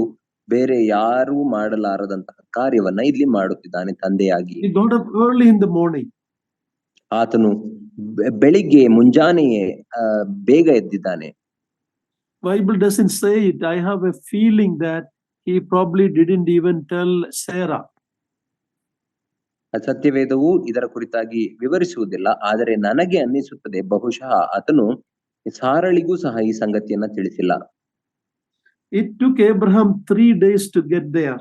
ಬೇರೆ ಯಾರೂ ಮಾಡಲಾರದಂತಹ ಕಾರ್ಯವನ್ನ ಇಲ್ಲಿ ಮಾಡುತ್ತಿದ್ದಾನೆ ತಂದೆಯಾಗಿ. He got up early in the morning. ಆತನು ಬೆಳಿಗ್ಗೆ ಮುಂಜಾನೆಯೇ ಬೇಗ ಎದ್ದಿದ್ದಾನೆ. Bible doesn't say it. I have a feeling that he probably didn't even tell Sarah. ಸತ್ಯವೇದವು ಇದರ ಕುರಿತಾಗಿ ವಿವರಿಸುವುದಿಲ್ಲ, ಆದರೆ ನನಗೆ ಅನ್ನಿಸುತ್ತದೆ ಬಹುಶಃ ಆತನು ಸಾರಳಿಗೂ ಸಹ ಈ ಸಂಗತಿಯನ್ನ ತಿಳಿಸಿಲ್ಲ. It took Abraham 3 days to get there.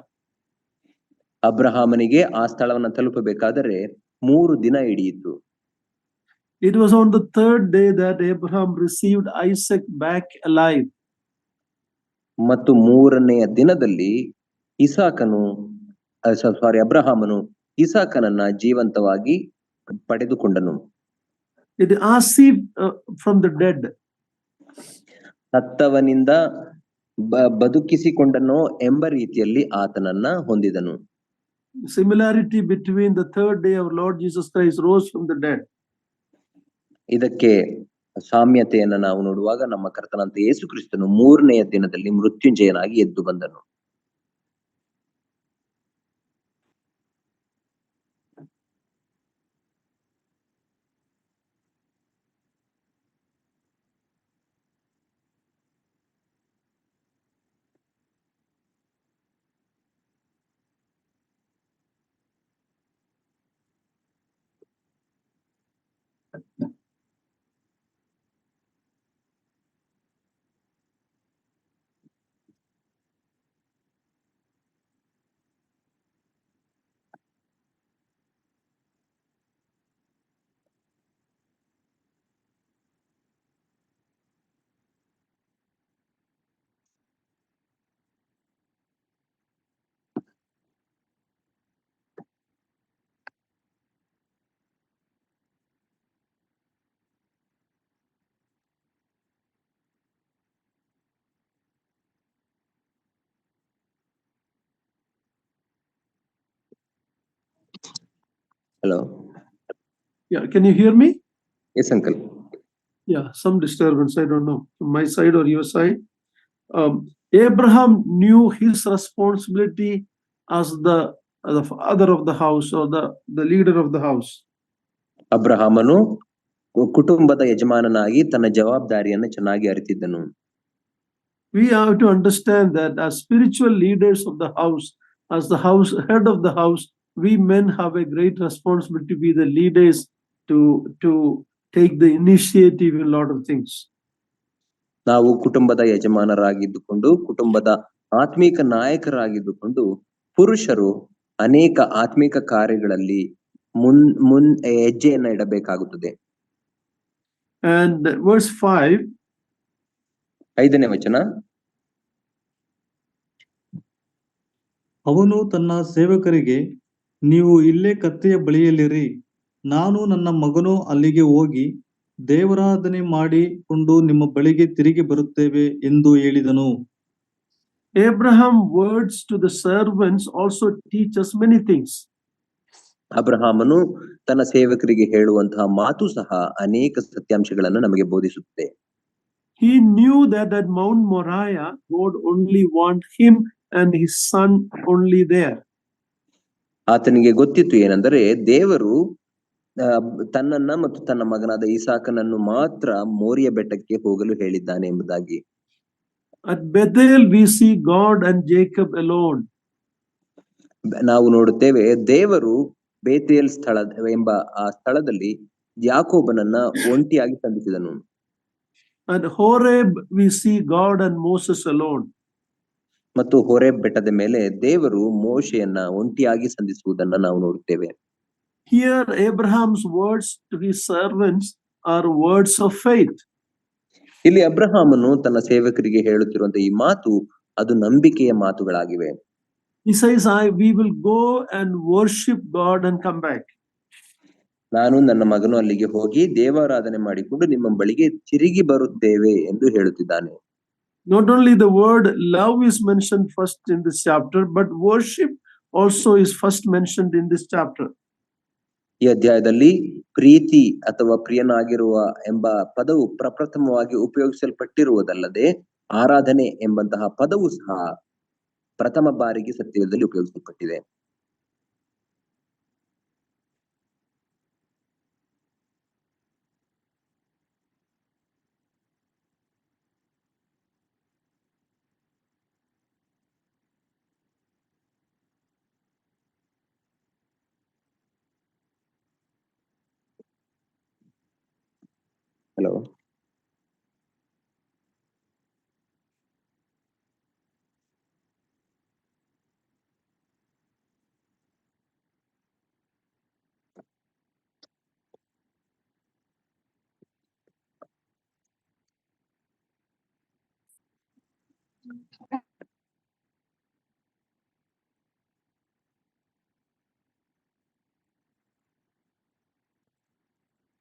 ಅಬ್ರಹಾಮನಿಗೆ ಆ ಸ್ಥಳವನ್ನ ತಲುಪಬೇಕಾದರೆ 3 ದಿನ ಹಿಡಿಯಿತು. It was on the 3rd day that Abraham received Isaac back alive. ಮತ್ತು 3ನೆಯ ದಿನದಲ್ಲಿ ಅಬ್ರಹಾಮನು ಇಸಾಕನನ್ನ ಜೀವಂತವಾಗಿ ಪಡೆದುಕೊಂಡನು. It as if from the dead. ಸತ್ತವನಿಂದ ಬದುಕಿಸಿಕೊಂಡನೋ ಎಂಬ ರೀತಿಯಲ್ಲಿ ಆತನನ್ನ ಹೊಂದಿದನು. Similarity between the 3rd day of Lord Jesus Christ rose from the dead. ಇದಕ್ಕೆ ಸಾಮ್ಯತೆಯನ್ನ ನಾವು ನೋಡುವಾಗ ನಮ್ಮ ಕರ್ತನಂತ ಯೇಸು ಕ್ರಿಸ್ತನು 3ನೆಯ ದಿನದಲ್ಲಿ ಮೃತ್ಯುಂಜಯನಾಗಿ ಎದ್ದು ಬಂದನು. Hello. Yeah, can you hear me? Yes, uncle. Yeah, some disturbance, I don't know, from my side or your side. Abraham knew his responsibility as the father of the house, or the leader of the house. ಅಬ್ರಹಾಮನು ಕುಟುಂಬದ ಯಜಮಾನನಾಗಿ ತನ್ನ ಜವಾಬ್ದಾರಿಯನ್ನು ಚೆನ್ನಾಗಿ ಅರಿತಿದ್ದನು. We have to understand that as spiritual leaders of the house, as the house head of the house, we men have a great responsibility to be the leaders, to take the initiative in a lot of things. ನಾವು ಕುಟುಂಬದ ಯಜಮಾನರಾಗಿದ್ದುಕೊಂಡು, ಕುಟುಂಬದ ಆತ್ಮೀಕ ನಾಯಕರಾಗಿದ್ದುಕೊಂಡು, ಪುರುಷರು ಅನೇಕ ಆತ್ಮಿಕ ಕಾರ್ಯಗಳಲ್ಲಿ ಹೆಜ್ಜೆಯನ್ನ ಇಡಬೇಕಾಗುತ್ತದೆ. And verse 5, 5ನೇ ವಚನ, ಅವನು ತನ್ನ ಸೇವಕರಿಗೆ, ನೀವು ಇಲ್ಲೇ ಕತ್ತೆಯ ಬಳಿಯಲ್ಲಿರಿ, ನಾನು ನನ್ನ ಮಗನು ಅಲ್ಲಿಗೆ ಹೋಗಿ ದೇವರಾಧನೆ ಮಾಡಿಕೊಂಡು ನಿಮ್ಮ ಬಳಿಗೆ ತಿರುಗಿ ಬರುತ್ತೇವೆ ಎಂದು ಹೇಳಿದನು. Abraham words to the servants also teach us many things. ಅಬ್ರಹಾಮನು ತನ್ನ ಸೇವಕರಿಗೆ ಹೇಳುವಂತಹ ಮಾತು ಸಹ ಅನೇಕ ಸತ್ಯಾಂಶಗಳನ್ನು ನಮಗೆ ಬೋಧಿಸುತ್ತದೆ. He knew that at Mount Moriah, God only want him and his son only there. ಆತನಿಗೆ ಗೊತ್ತಿತ್ತು ಏನೆಂದರೆ ದೇವರು ತನ್ನನ್ನ ಮತ್ತು ತನ್ನ ಮಗನಾದ ಇಸಾಕನನ್ನು ಮಾತ್ರ ಮೋರಿಯ ಬೆಟ್ಟಕ್ಕೆ ಹೋಗಲು ಹೇಳಿದ್ದಾನೆ ಎಂಬುದಾಗಿ. At Bethel we see God and Jacob alone. ನಾವು ನೋಡುತ್ತೇವೆ ದೇವರು ಬೇತೇಲ್ ಸ್ಥಳ ಎಂಬ ಆ ಸ್ಥಳದಲ್ಲಿ ಯಾಕೋಬನನ್ನ ಒಂಟಿಯಾಗಿ ತಂದಿಸಿದನು. At Horeb we see God and Moses alone. ಮತ್ತು ಹೋರೇಬ್ ಬೆಟ್ಟದ ಮೇಲೆ ದೇವರು ಮೋಶೆಯನ್ನ ಒಂಟಿಯಾಗಿ ಸಂಧಿಸುವುದನ್ನ ನಾವು ನೋಡುತ್ತೇವೆ. Here Abraham's words to his servants are words of faith. ಇಲ್ಲಿ ಅಬ್ರಹಾಮನು ತನ್ನ ಸೇವಕರಿಗೆ ಹೇಳುತ್ತಿರುವಂತಹ ಈ ಮಾತು ಅದು ನಂಬಿಕೆಯ ಮಾತುಗಳಾಗಿವೆ. He says, we will go and worship God and come back. ನಾನು ನನ್ನ ಮಗನು ಅಲ್ಲಿಗೆ ಹೋಗಿ ದೇವಾರಾಧನೆ ಮಾಡಿಕೊಂಡು ನಿಮ್ಮ ಬಳಿಗೆ ತಿರುಗಿ ಬರುತ್ತೇವೆ ಎಂದು ಹೇಳುತ್ತಿದ್ದಾನೆ. Not only the word love is mentioned first in this chapter, but worship also is first mentioned in this chapter. ಈ ಅಧ್ಯಾಯದಲ್ಲಿ ಪ್ರೀತಿ ಅಥವಾ ಪ್ರಿಯನಾಗಿರುವ ಎಂಬ ಪದವು ಪ್ರಪ್ರಥಮವಾಗಿ ಉಪಯೋಗಿಸಲ್ಪಟ್ಟಿರುವುದಲ್ಲದೆ ಆರಾಧನೆ ಎಂಬಂತಹ ಪದವು ಸಹ ಪ್ರಥಮ ಬಾರಿಗೆ ಸತ್ಯವೇದದಲ್ಲಿ ಉಪಯೋಗಿಸಲ್ಪಟ್ಟಿದೆ. Hello,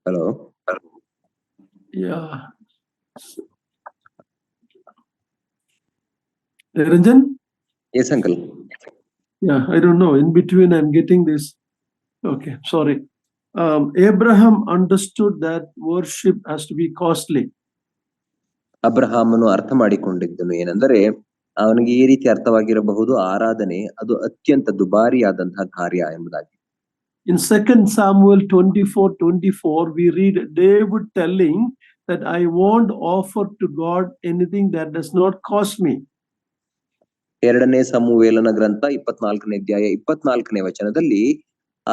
hello. Yeah. Ranjan? Yes, uncle. Yeah, I don't know. In between, I'm getting this. Okay, sorry. Abraham understood that worship has to be costly. ಅಬ್ರಹಾಮನು ಅರ್ಥ ಮಾಡಿಕೊಂಡಿದ್ದನು ಏನೆಂದರೆ ಅವನಿಗೆ ಈ ರೀತಿ ಅರ್ಥವಾಗಿರಬಹುದು, ಆರಾಧನೆ ಅದು ಅತ್ಯಂತ ದುಬಾರಿಯಾದಂತಹ ಕಾರ್ಯ ಎಂಬುದಾಗಿ. In 2 Samuel 24:24, we read David telling that I won't offer to God anything that does not cost me. 2ನೇ ಸಮುವೇಲನ ಗ್ರಂಥ 24ನೇ ಅಧ್ಯಾಯ 24ನೇ ವಚನದಲ್ಲಿ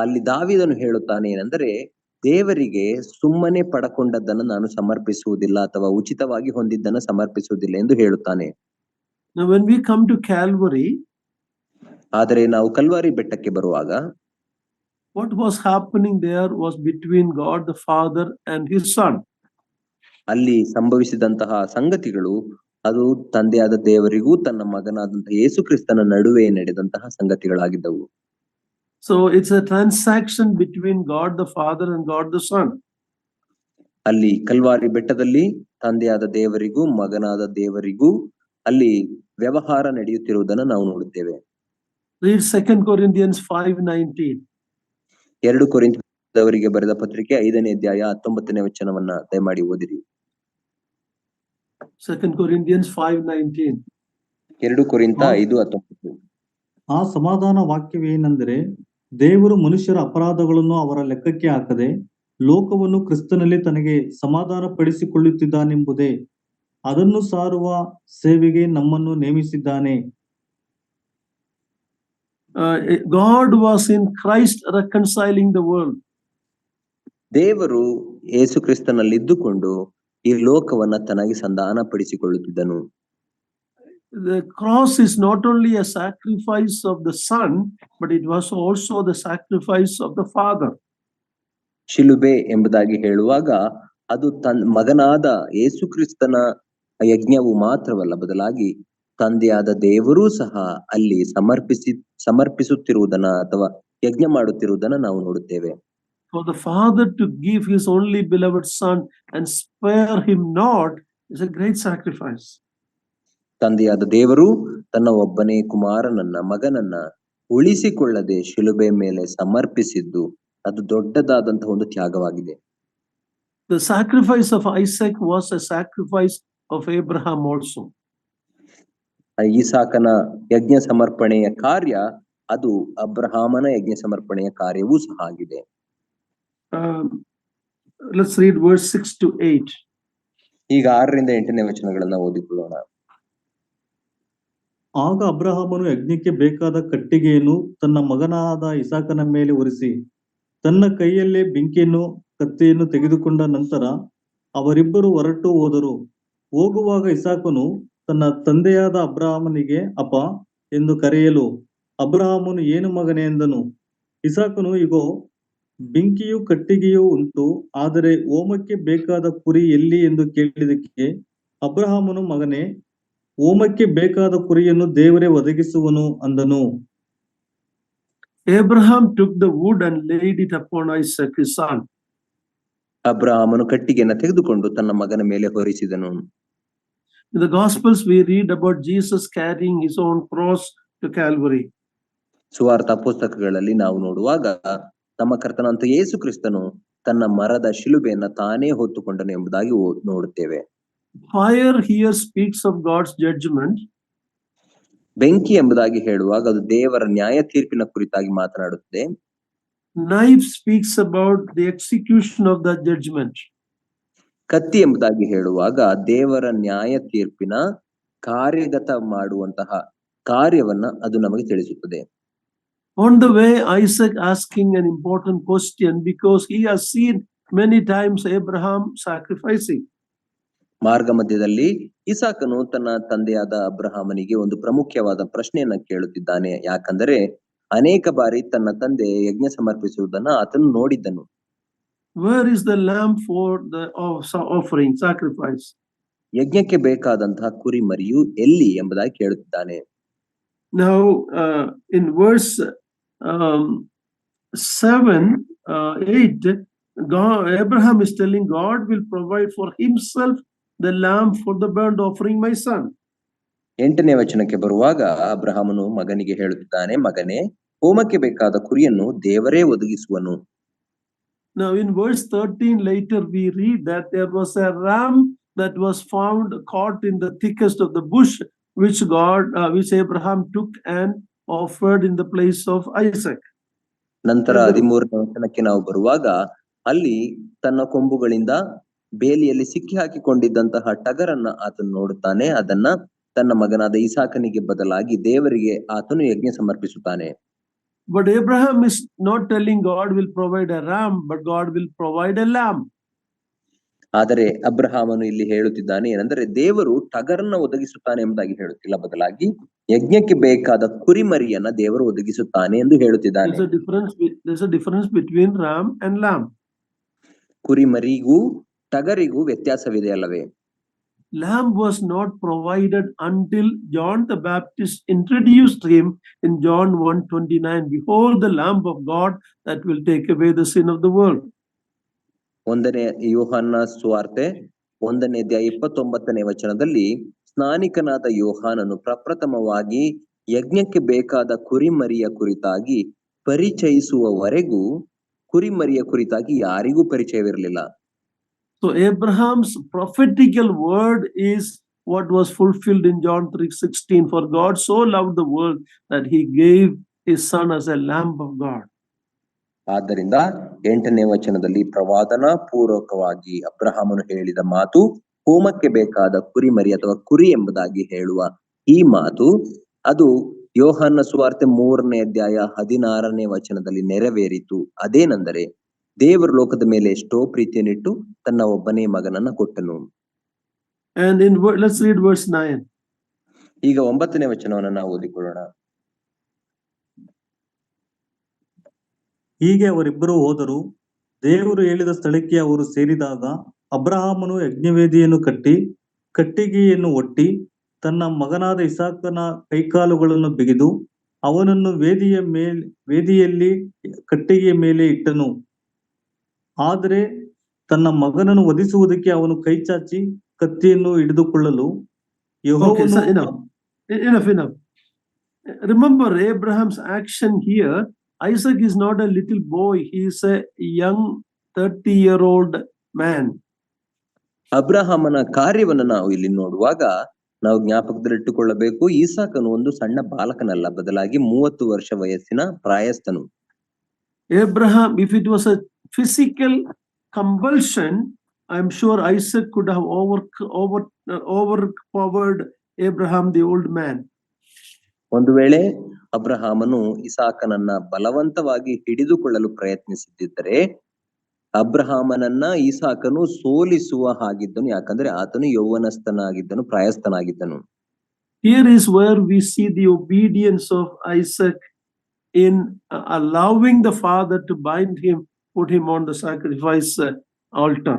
ಅಲ್ಲಿ ದಾವೀದನು ಹೇಳುತ್ತಾನೆ ಏನೆಂದರೆ ದೇವರಿಗೆ ಸುಮ್ಮನೆ ಪಡಕೊಂಡದ್ದನ್ನು ನಾನು ಸಮರ್ಪಿಸುವುದಿಲ್ಲ ಅಥವಾ ಉಚಿತವಾಗಿ ಹೊಂದಿದ್ದನ್ನು ಸಮರ್ಪಿಸುವುದಿಲ್ಲ ಎಂದು ಹೇಳುತ್ತಾನೆ. Now when we come to Calvary, ಆದರೆ ನಾವು ಕಲ್ವಾರಿ ಬೆಟ್ಟಕ್ಕೆ ಬರುವಾಗ what was happening there was between God the Father and his Son. ಅಲ್ಲಿ ಸಂಭವಿಸಿದಂತಹ ಸಂಗತಿಗಳು ಅದು ತಂದೆಯಾದ ದೇವರಿಗೂ ತನ್ನ ಮಗನಾದಂತಹ ಯೇಸು ಕ್ರಿಸ್ತನ ನಡುವೆ ನಡೆದಂತಹ ಸಂಗತಿಗಳಾಗಿದ್ದವು. So it's a transaction between God the Father and God the Son. ಅಲ್ಲಿ ಕಲ್ವಾರಿ ಬೆಟ್ಟದಲ್ಲಿ ತಂದೆಯಾದ ದೇವರಿಗೂ ಮಗನಾದ ದೇವರಿಗೂ ಅಲ್ಲಿ ವ್ಯವಹಾರ ನಡೆಯುತ್ತಿರುವುದನ್ನು ನಾವು ನೋಡುತ್ತೇವೆ. Read 2 Corinthians 5:19. 2 ಕೊರಿಂಥದವರಿಗೆ ಬರೆದ ಪತ್ರಿಕೆ 5ನೇ ಅಧ್ಯಾಯ 19ನೇ ವಚನವನ್ನ ದಯಮಾಡಿ ಓದಿರಿ. 2 Corinthians 5:19. 2 ಕೊರಿಂಥ 5:19. ಆ ಸಮಾಧಾನ ವಾಕ್ಯವೇನೆಂದರೆ, ದೇವರು ಮನುಷ್ಯರ ಅಪರಾಧಗಳನ್ನು ಅವರ ಲೆಕ್ಕಕ್ಕೆ ಹಾಕದೆ ಲೋಕವನ್ನು ಕ್ರಿಸ್ತನಲ್ಲಿ ತನಗೆ ಸಮಾಧಾನ ಪಡಿಸಿಕೊಳ್ಳುತ್ತಿದ್ದಾನೆಂಬುದೇ. ಅದನ್ನು ಸಾರುವ ಸೇವೆಗೆ ನಮ್ಮನ್ನು ನೇಮಿಸಿದ್ದಾನೆ. God was in Christ reconciling the world. ದೇವರು ಯೇಸು ಕ್ರಿಸ್ತನಲ್ಲಿ ಇದ್ದುಕೊಂಡು ಈ ಲೋಕವನ್ನ ತನಗೆ ಸಂಧಾನ ಪಡಿಸಿಕೊಳ್ಳುತ್ತಿದ್ದನು. The cross is not only a sacrifice of the Son, but it was also the sacrifice of the Father. ಶಿಲುಬೆ ಎಂಬುದಾಗಿ ಹೇಳುವಾಗ ಅದು ಮಗನಾದ ಯೇಸು ಕ್ರಿಸ್ತನ ಯಜ್ಞವು ಮಾತ್ರವಲ್ಲ, ಬದಲಾಗಿ ತಂದೆಯಾದ ದೇವರೂ ಸಹ ಅಲ್ಲಿ ಸಮರ್ಪಿಸುತ್ತಿರುವುದನ್ನ ಅಥವಾ ಯಜ್ಞ ಮಾಡುತ್ತಿರುವುದನ್ನ ನಾವು ನೋಡುತ್ತೇವೆ. For the Father to give his only beloved Son and spare him not is a great sacrifice. ತಂದೆಯಾದ ದೇವರು ತನ್ನ ಒಬ್ಬನೇ ಕುಮಾರನನ್ನ ಮಗನನ್ನ ಉಳಿಸಿಕೊಳ್ಳದೆ ಶಿಲುಬೆ ಮೇಲೆ ಸಮರ್ಪಿಸಿದ್ದು ಅದು ದೊಡ್ಡದಾದಂತಹ ಒಂದು ತ್ಯಾಗವಾಗಿದೆ. The sacrifice of Isaac was a sacrifice of Abraham also. ಈಸಾಕನ ಯಜ್ಞ ಸಮರ್ಪಣೆಯ ಕಾರ್ಯ ಅದು ಅಬ್ರಹಾಮನ ಯಜ್ಞ ಸಮರ್ಪಣೆಯ ಕಾರ್ಯವೂ ಸಹ ಆಗಿದೆ. Let's read verse 6 to 8. ಈಗ 6ರಿಂದ 8ನೇ ವಚನಗಳನ್ನ ಓದಿಕೊಳ್ಳೋಣ. ಆಗ ಅಬ್ರಹಾಮನು ಯಜ್ಞಕ್ಕೆ ಬೇಕಾದ ಕಟ್ಟಿಗೆಯನ್ನು ತನ್ನ ಮಗನಾದ ಇಸಾಕನ ಮೇಲೆ ಒರೆಸಿ ತನ್ನ ಕೈಯಲ್ಲೇ ಬೆಂಕಿಯನ್ನು ಕತ್ತಿಯನ್ನು ತೆಗೆದುಕೊಂಡ ನಂತರ ಅವರಿಬ್ಬರು ಹೊರಟು ಹೋದರು. ಹೋಗುವಾಗ ಇಸಾಕನು ತನ್ನ ತಂದೆಯಾದ ಅಬ್ರಹಾಮನಿಗೆ ಅಪ್ಪ ಎಂದು ಕರೆಯಲು ಅಬ್ರಹಾಮನು ಏನು ಮಗನೇ ಎಂದನು. ಇಸಾಕನು, ಇಗೋ, ಬೆಂಕಿಯು ಕಟ್ಟಿಗೆಯೂ ಉಂಟು, ಆದರೆ ಹೋಮಕ್ಕೆ ಬೇಕಾದ ಕುರಿ ಎಲ್ಲಿ ಎಂದು ಕೇಳಿದಕ್ಕೆ ಅಬ್ರಹಾಮನು, ಮಗನೇ, ಹೋಮಕ್ಕೆ ಬೇಕಾದ ಕುರಿಯನ್ನು ದೇವರೇ ಒದಗಿಸುವನು ಅಂದನು. Abraham took the wood and laid it upon Isaac his son. ಅಬ್ರಹಾಮನು ಕಟ್ಟಿಗೆಯನ್ನು ತೆಗೆದುಕೊಂಡು ತನ್ನ ಮಗನ ಮೇಲೆ ಹೊರಿಸಿದನು. In the Gospels we read about Jesus carrying his own cross to Calvary. ಸುವಾರ್ಥ ಪುಸ್ತಕಗಳಲ್ಲಿ ನಾವು ನೋಡುವಾಗ ನಮ್ಮ ಕರ್ತನಂತ ಯೇಸು ಕ್ರಿಸ್ತನು ತನ್ನ ಮರದ ಶಿಲುಬೆಯನ್ನ ತಾನೇ ಹೊತ್ತುಕೊಂಡನು ಎಂಬುದಾಗಿ ನೋಡುತ್ತೇವೆ. Fire here speaks of God's judgment. ಬೆಂಕಿ ಎಂಬುದಾಗಿ ಹೇಳುವಾಗ ಅದು ದೇವರ ನ್ಯಾಯ ತೀರ್ಪಿನ ಕುರಿತಾಗಿ ಮಾತನಾಡುತ್ತದೆ. Knife speaks about the execution of the judgment. ಕತ್ತಿ ಎಂಬುದಾಗಿ ಹೇಳುವಾಗ ದೇವರ ನ್ಯಾಯ ತೀರ್ಪಿನ ಕಾರ್ಯಗತ ಮಾಡುವಂತಹ ಕಾರ್ಯವನ್ನ ಅದು ನಮಗೆ ತಿಳಿಸುತ್ತದೆ. On the way, Isaac asking an important question because he has seen many times Abraham sacrificing. ಮಾರ್ಗ ಮಧ್ಯದಲ್ಲಿ ಇಸಾಕನು ತನ್ನ ತಂದೆಯಾದ ಅಬ್ರಹಾಮನಿಗೆ ಒಂದು ಪ್ರಮುಖವಾದ ಪ್ರಶ್ನೆಯನ್ನ ಕೇಳುತ್ತಿದ್ದಾನೆ. ಯಾಕಂದರೆ ಅನೇಕ ಬಾರಿ ತನ್ನ ತಂದೆ ಯಜ್ಞ ಸಮರ್ಪಿಸುವುದನ್ನ ಆತನು ನೋಡಿದ್ದನು. Where is the lamb for the offering sacrifice? ಯಜ್ಞಕ್ಕೆ ಬೇಕಾದಂತಹ ಕುರಿ ಮರಿಯು ಎಲ್ಲಿ ಎಂಬುದಾಗಿ ಕೇಳುತ್ತಿದ್ದಾನೆ. Now in verse 7, 8, Abraham is telling God will provide for himself the lamb for the burnt offering, my son. 8ನೇ ವಚನಕ್ಕೆ ಬರುವಾಗ ಅಬ್ರಹಾಮನು ಮಗನಿಗೆ ಹೇಳುತ್ತಿದ್ದಾನೆ, ಮಗನೇ, ಹೋಮಕ್ಕೆ ಬೇಕಾದ ಕುರಿಯನ್ನು ದೇವರೇ ಒದಗಿಸುವನು. Now in verse 13 later we read that there was a ram that was found caught in the thickest of the bush, which Abraham took and offered in the place of Isaac. ನಂತರ 13ನೇ ವಚನಕ್ಕೆ ನಾವು ಬರುವಾಗ ಅಲ್ಲಿ ತನ್ನ ಕೊಂಬುಗಳಿಂದ ಬೇಲಿಯಲ್ಲಿ ಸಿಕ್ಕಿ ಹಾಕಿಕೊಂಡಿದ್ದಂತಹ ಟಗರನ್ನ ಆತನು ನೋಡುತ್ತಾನೆ. ಅದನ್ನ ತನ್ನ ಮಗನಾದ ಇಸಾಕನಿಗೆ ಬದಲಾಗಿ ದೇವರಿಗೆ ಆತನು ಯಜ್ಞ ಸಮರ್ಪಿಸುತ್ತಾನೆ. But Abraham is not telling God will provide a ram, but God will provide a lamb. ಆದರೆ ಅಬ್ರಹಾಮನು ಇಲ್ಲಿ ಹೇಳುತ್ತಿದ್ದಾನೆ ಏನಂದ್ರೆ ದೇವರು ಟಗರನ್ನ ಒದಗಿಸುತ್ತಾನೆ ಎಂಬುದಾಗಿ ಹೇಳುತ್ತಿಲ್ಲ, ಬದಲಾಗಿ ಯಜ್ಞಕ್ಕೆ ಬೇಕಾದ ಕುರಿಮರಿಯನ್ನ ದೇವರು ಒದಗಿಸುತ್ತಾನೆ ಎಂದು ಹೇಳುತ್ತಿದ್ದಾನೆ. There's a difference between ram and lamb. ಕುರಿಮರಿಗೂ ಟಗರಿಗೂ ವ್ಯತ್ಯಾಸವಿದೆ ಅಲ್ಲವೇ? Lamb was not provided until John the Baptist introduced him in John 1:29. Behold the Lamb of God that will take away the sin of the world. 1ನೇ ಯೋಹಾನ ಸುವಾರ್ತೆ 1ನೇ ಅಧ್ಯಾಯ 29ನೇ ವಚನದಲ್ಲಿ ಸ್ನಾನಿಕನಾದ ಯೋಹಾನನು ಪ್ರಪ್ರಥಮವಾಗಿ ಯಜ್ಞಕ್ಕೆ ಬೇಕಾದ ಕುರಿಮರಿಯ ಕುರಿತಾಗಿ ಪರಿಚಯಿಸುವವರೆಗೂ ಕುರಿಮರಿಯ ಕುರಿತಾಗಿ ಯಾರಿಗೂ ಪರಿಚಯವಿರಲಿಲ್ಲ. So Abraham's prophetical word is what was fulfilled in John 3:16. For God so loved the world that he gave his son as a lamb of God. ಆದ್ದರಿಂದ 8ನೇ ವಚನದಲ್ಲಿ ಪ್ರವಾದನಾ ಪೂರ್ವಕವಾಗಿ ಅಬ್ರಹಾಮನು ಹೇಳಿದ ಮಾತು ಹೋಮಕ್ಕೆ ಬೇಕಾದ ಕುರಿಮರಿ ಅಥವಾ ಕುರಿ ಎಂಬುದಾಗಿ ಹೇಳುವ ಈ ಮಾತು ಅದು ಯೋಹಾನ ಸುವಾರ್ತೆ 3ನೇ ಅಧ್ಯಾಯ 16ನೇ ವಚನದಲ್ಲಿ ನೆರವೇರಿತು. ಅದೇನೆಂದರೆ ದೇವರು ಲೋಕದ ಮೇಲೆ ಎಷ್ಟೋ ಪ್ರೀತಿಯನ್ನಿಟ್ಟು ತನ್ನ ಒಬ್ಬನೇ ಮಗನನ್ನ ಕೊಟ್ಟನು. And let's read verse 9. ಈಗ 9ನೇ ವಚನವನ್ನು ನಾವು ಓದಿಕೊಳ್ಳೋಣ. ಹೀಗೆ ಅವರಿಬ್ಬರು ಹೋದರು. ದೇವರು ಹೇಳಿದ ಸ್ಥಳಕ್ಕೆ ಅವರು ಸೇರಿದಾಗ ಅಬ್ರಹಾಮನು ಯಜ್ಞವೇದಿಯನ್ನು ಕಟ್ಟಿ ಕಟ್ಟಿಗೆಯನ್ನು ಒಟ್ಟಿ ತನ್ನ ಮಗನಾದ ಇಸಾಕನ ಕೈಕಾಲುಗಳನ್ನು ಬಿಗಿದು ಅವನನ್ನು ವೇದಿಯಲ್ಲಿ ಕಟ್ಟಿಗೆಯ ಮೇಲೆ ಇಟ್ಟನು. ಆದರೆ ತನ್ನ ಮಗನನ್ನು ವಧಿಸುವುದಕ್ಕೆ ಅವನು ಕೈಚಾಚಿ ಕತ್ತಿಯನ್ನು ಹಿಡಿದುಕೊಳ್ಳಲು Okay, so ಯೆಹೋವನು enough. Remember Abraham's action here. Isaac is not a little boy. He is a young 30-year-old man. ಅಬ್ರಹಾಮನ ಕಾರ್ಯವನ್ನು ನಾವು ಇಲ್ಲಿ ನೋಡುವಾಗ ನಾವು ಜ್ಞಾಪಕದಲ್ಲಿಟ್ಟುಕೊಳ್ಳಬೇಕು. ಈಸಾಕನು ಒಂದು ಸಣ್ಣ ಬಾಲಕನಲ್ಲ, ಬದಲಾಗಿ 30 ವರ್ಷ ವಯಸ್ಸಿನ ಪ್ರಾಯಸ್ಥನು. Abraham, if it was a physical compulsion, I'm sure Isaac could have overpowered Abraham, the old man. ಒಂದು ವೇಳೆ ಅಬ್ರಹಾಮನು ಇಸಾಕನನ್ನ ಬಲವಂತವಾಗಿ ಹಿಡಿದುಕೊಳ್ಳಲು ಪ್ರಯತ್ನಿಸುತ್ತಿದ್ದರೆ ಅಬ್ರಹಾಮನನ್ನ ಇಸಾಕನು ಸೋಲಿಸುವ ಹಾಗಿದ್ದನು. ಯಾಕಂದ್ರೆ ಆತನು ಯೌವನಸ್ಥನಾಗಿದ್ದನು, ಪ್ರಾಯಸ್ಥನಾಗಿದ್ದನು. Here is where we see the obedience of Isaac in allowing the father to bind him, put him on the sacrifice altar.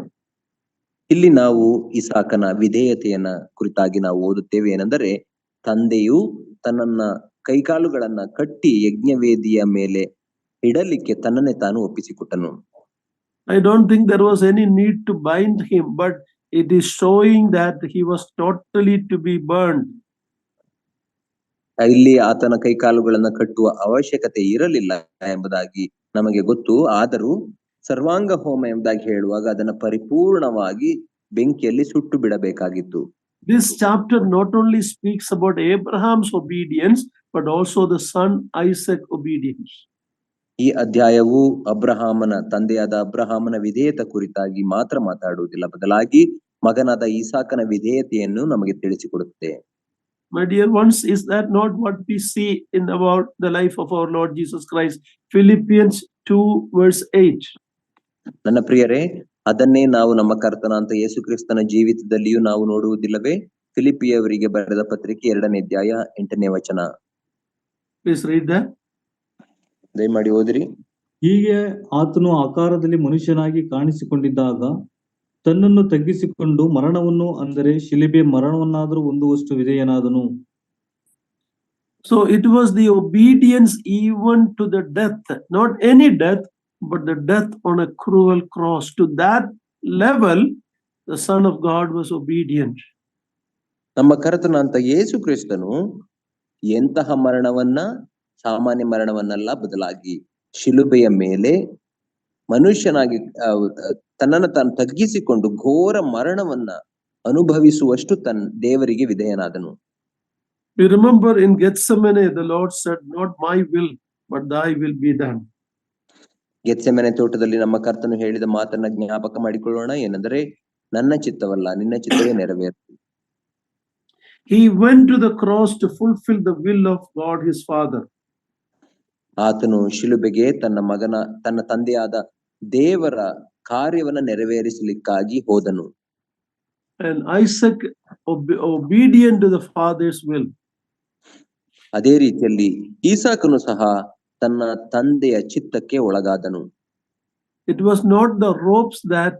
ಇಲ್ಲಿ ನಾವು ಇಸಾಕನ ವಿಧೇಯತೆಯನ್ನ ಕುರಿತಾಗಿ ನಾವು ಓದುತ್ತೇವೆ. ಏನೆಂದರೆ ತಂದೆಯು ತನ್ನನ್ನ ಕೈಕಾಲುಗಳನ್ನ ಕಟ್ಟಿ ಯಜ್ಞವೇದಿಯ ಮೇಲೆ ಇಡಲಿಕ್ಕೆ ತನ್ನನ್ನೇ ತಾನು ಒಪ್ಪಿಸಿಕೊಟ್ಟನು. I don't think there was any need to bind him, but it is showing that he was totally to be burned. ಇಲ್ಲಿ ಆತನ ಕೈಕಾಲುಗಳನ್ನ ಕಟ್ಟುವ ಅವಶ್ಯಕತೆ ಇರಲಿಲ್ಲ ಎಂಬುದಾಗಿ ನಮಗೆ ಗೊತ್ತು. ಆದರೂ ಸರ್ವಾಂಗ ಹೋಮ ಎಂಬುದಾಗಿ ಹೇಳುವಾಗ ಅದನ್ನ ಪರಿಪೂರ್ಣವಾಗಿ ಬೆಂಕಿಯಲ್ಲಿ ಸುಟ್ಟು ಬಿಡಬೇಕಾಗಿತ್ತು. This chapter not only speaks about Abraham's obedience, but also the son Isaac obedience. ಈ ಅಧ್ಯಾಯವು ಅಬ್ರಹಾಮನ ತಂದೆಯಾದ ಅಬ್ರಹಾಮನ ವಿಧೇಯತೆ ಕುರಿತಾಗಿ ಮಾತ್ರ ಮಾತಾಡುವುದಿಲ್ಲ, ಬದಲಾಗಿ ಮಗನಾದ ಇಸಾಕನ ವಿಧೇಯತೆಯನ್ನು ನಮಗೆ ತಿಳಿಸಿಕೊಡುತ್ತೆ. My dear ones, is that not what we see in about the life of our Lord Jesus Christ? Philippians 2 verse 8. ನನ್ನ ಪ್ರಿಯರೇ, ಅದನ್ನೇ ನಾವು ನಮ್ಮ ಕರ್ತನಾಂತ ಯೇಸು ಕ್ರಿಸ್ತನ ಜೀವಿತದಲ್ಲಿಯೂ ನಾವು ನೋಡುವುದಿಲ್ಲವೇ? ಫಿಲಿಪಿಯವರಿಗೆ ಬರೆದ ಪತ್ರಿಕೆ 2ನೇ ಅಧ್ಯಾಯ 8ನೇ ವಚನ. Please read that. ದಯಮಾಡಿ ಓದಿರಿ. ಹೀಗೆ ಆತನು ಆಕಾರದಲ್ಲಿ ಮನುಷ್ಯನಾಗಿ ಕಾಣಿಸಿಕೊಂಡಿದ್ದಾಗ ತನ್ನನ್ನು ತಗ್ಗಿಸಿಕೊಂಡು ಮರಣವನ್ನು, ಅಂದರೆ ಶಿಲುಬೆ ಮರಣವನ್ನಾದರೂ ಹೊಂದುವಷ್ಟು ವಿಧೇಯನಾದನು. So it was the obedience even to the death, not any death, but the death on a cruel cross. To that level, the Son of God was obedient. ನಮ್ಮ ಕರ್ತನಾಂತ ಯೇಸು ಕ್ರಿಸ್ತನು ಎಂತಹ ಮರಣವನ್ನ, ಸಾಮಾನ್ಯ ಮರಣವನ್ನಲ್ಲ, ಬದಲಾಗಿ ಶಿಲುಬೆಯ ಮೇಲೆ ಮನುಷ್ಯನಾಗಿ ತನ್ನನ್ನು ತಾನು ತಗ್ಗಿಸಿಕೊಂಡು ಘೋರ ಮರಣವನ್ನ ಅನುಭವಿಸುವಷ್ಟು ದೇವರಿಗೆ ವಿಧೇಯನಾದನು. We remember in Gethsemane, the Lord said, "Not my will, but thy will be done." Gethsemane ತೋಟದಲ್ಲಿ ನಮ್ಮ ಕರ್ತನು ಹೇಳಿದ ಮಾತನ್ನ ಜ್ಞಾಪಕ ಮಾಡಿಕೊಳ್ಳೋಣ. ಏನೆಂದರೆ, ನನ್ನ ಚಿತ್ತವಲ್ಲ ನಿನ್ನ ಚಿತ್ತವೇ ನೆರವೇರಲಿ. He went to the cross to fulfill the will of God his Father. ಆತನು ಶಿಲುಬೆಗೆ ತನ್ನ ತಂದೆಯಾದ ದೇವರ ಕಾರ್ಯವನ್ನ ನೆರವೇರಿಸಲಿಕ್ಕಾಗಿ ಹೋದನು. And Isaac obedient to the father's will. ಅದೇ ರೀತಿಯಲ್ಲಿ ಈಸಾಕನು ಸಹ ತನ್ನ ತಂದೆಯ ಚಿತ್ತಕ್ಕೆ ಒಳಗಾದನು. It was not the ropes that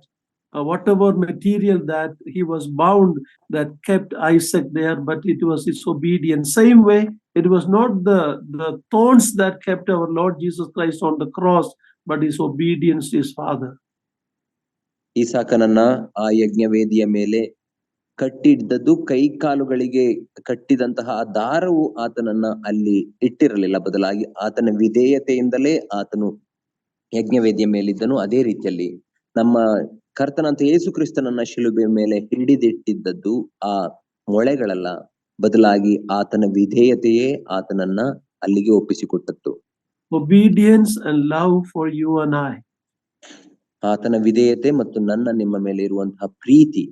whatever material that he was bound that kept Isaac there, but it was his obedience. Same way, it was not the thorns that kept our Lord Jesus Christ on the cross, but his obedience to his father. ಈಸಾಕನನ್ನ ಆ ಯಜ್ಞವೇದಿಯ ಮೇಲೆ ಕಟ್ಟಿದ್ದದ್ದು ಕೈ ಕಾಲುಗಳಿಗೆ ಕಟ್ಟಿದಂತಹ ದಾರವು ಆತನನ್ನ ಅಲ್ಲಿ ಇಟ್ಟಿರಲಿಲ್ಲ, ಬದಲಾಗಿ ಆತನ ವಿಧೇಯತೆಯಿಂದಲೇ ಆತನು ಯಜ್ಞವೇದಿಯ ಮೇಲಿದ್ದನು. ಅದೇ ರೀತಿಯಲ್ಲಿ ನಮ್ಮ ಕರ್ತನಂತ ಯೇಸು ಕ್ರಿಸ್ತನನ್ನ ಶಿಲುಬೆ ಮೇಲೆ ಹಿಡಿದಿಟ್ಟಿದ್ದದ್ದು ಆ ಮೊಳೆಗಳಲ್ಲ, ಬದಲಾಗಿ ಆತನ ವಿಧೇಯತೆಯೇ ಆತನನ್ನ ಅಲ್ಲಿಗೆ ಒಪ್ಪಿಸಿಕೊಟ್ಟದ್ದು. Obedience and love for you and I. ಆತನ ವಿಧೇಯತೆ ಮತ್ತು ನನ್ನ ನಿಮ್ಮ ಮೇಲೆ ಇರುವಂತಹ ಪ್ರೀತಿ.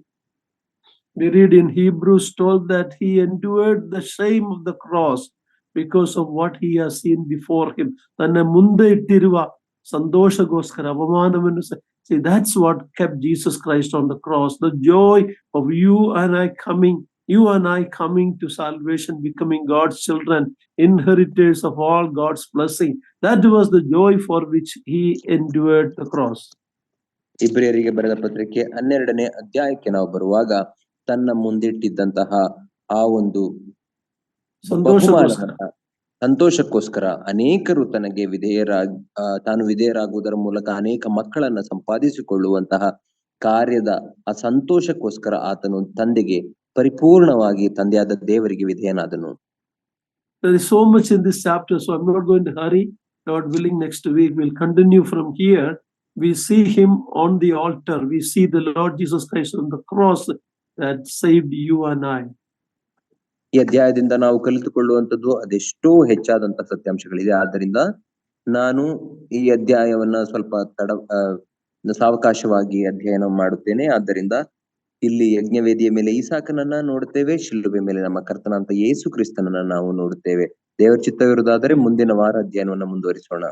We read in Hebrews told that he endured the shame of the cross because of what he has seen before him. ತನ್ನ ಮುಂದೆ ಇಟ್ಟಿರುವ ಸಂತೋಷಗೋಸ್ಕರ ಅವಮಾನವನ್ನು see, that's what kept Jesus Christ on the cross. The joy of you and I coming to salvation, becoming God's children, inheritors of all God's blessing. That was the joy for which he endured the cross. ಇಬ್ರಿಯರಿಗೆ ಬರೆದ ಪತ್ರಿಕೆ 12ನೇ ಅಧ್ಯಾಯಕ್ಕೆ ನಾವು ಬರುವಾಗ ತನ್ನ ಮುಂದಿಟ್ಟಿದ್ದಂತಹ ಆ ಒಂದು ಸಂತೋಷಕ್ಕೋಸ್ಕರ ಅನೇಕರು ತನಗೆ ತಾನು ವಿಧೇಯರಾಗುವುದರ ಮೂಲಕ ಅನೇಕ ಮಕ್ಕಳನ್ನ ಸಂಪಾದಿಸಿಕೊಳ್ಳುವಂತಹ ಕಾರ್ಯದ ಆ ಸಂತೋಷಕ್ಕೋಸ್ಕರ ಆತನು ತಂದೆಗೆ ಪರಿಪೂರ್ಣವಾಗಿ ತಂದೆಯಾದ ದೇವರಿಗೆ ವಿಧೇಯನಾದನು. There is so much in this chapter, so I'm not going to hurry. God willing, next week we'll continue from here. We see him on the altar. We see the Lord Jesus Christ on the cross that saved you and I. ಈ ಅಧ್ಯಾಯದಿಂದ ನಾವು ಕಲಿತುಕೊಳ್ಳುವಂತದ್ದು ಅದೆಷ್ಟೋ ಹೆಚ್ಚಾದಂತ ಸತ್ಯಾಂಶಗಳಿದೆ. ಆದ್ದರಿಂದ ನಾನು ಈ ಅಧ್ಯಾಯವನ್ನ ಸ್ವಲ್ಪ ಸಾವಕಾಶವಾಗಿ ಅಧ್ಯಯನ ಮಾಡುತ್ತೇನೆ. ಆದ್ದರಿಂದ ಇಲ್ಲಿ ಯಜ್ಞವೇದಿಯ ಮೇಲೆ ಈಸಾಕನನ್ನ ನೋಡುತ್ತೇವೆ, ಶಿಲುಬೆ ಮೇಲೆ ನಮ್ಮ ಕರ್ತನಾಂತ ಯೇಸು ಕ್ರಿಸ್ತನನ್ನ ನಾವು ನೋಡುತ್ತೇವೆ. ದೇವರ ಚಿತ್ತವಿರುವುದಾದರೆ ಮುಂದಿನ ವಾರ ಅಧ್ಯಯನವನ್ನ ಮುಂದುವರಿಸೋಣ.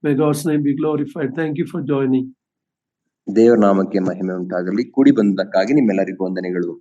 May God's name be glorified. Thank you for joining. ದೇವರ ನಾಮಕ್ಕೆ ಮಹಿಮೆ ಉಂಟಾಗಲಿ. ಕೂಡಿ ಬಂದಕ್ಕಾಗಿ ನಿಮ್ಮೆಲ್ಲರಿಗೂ ವಂದನೆಗಳು.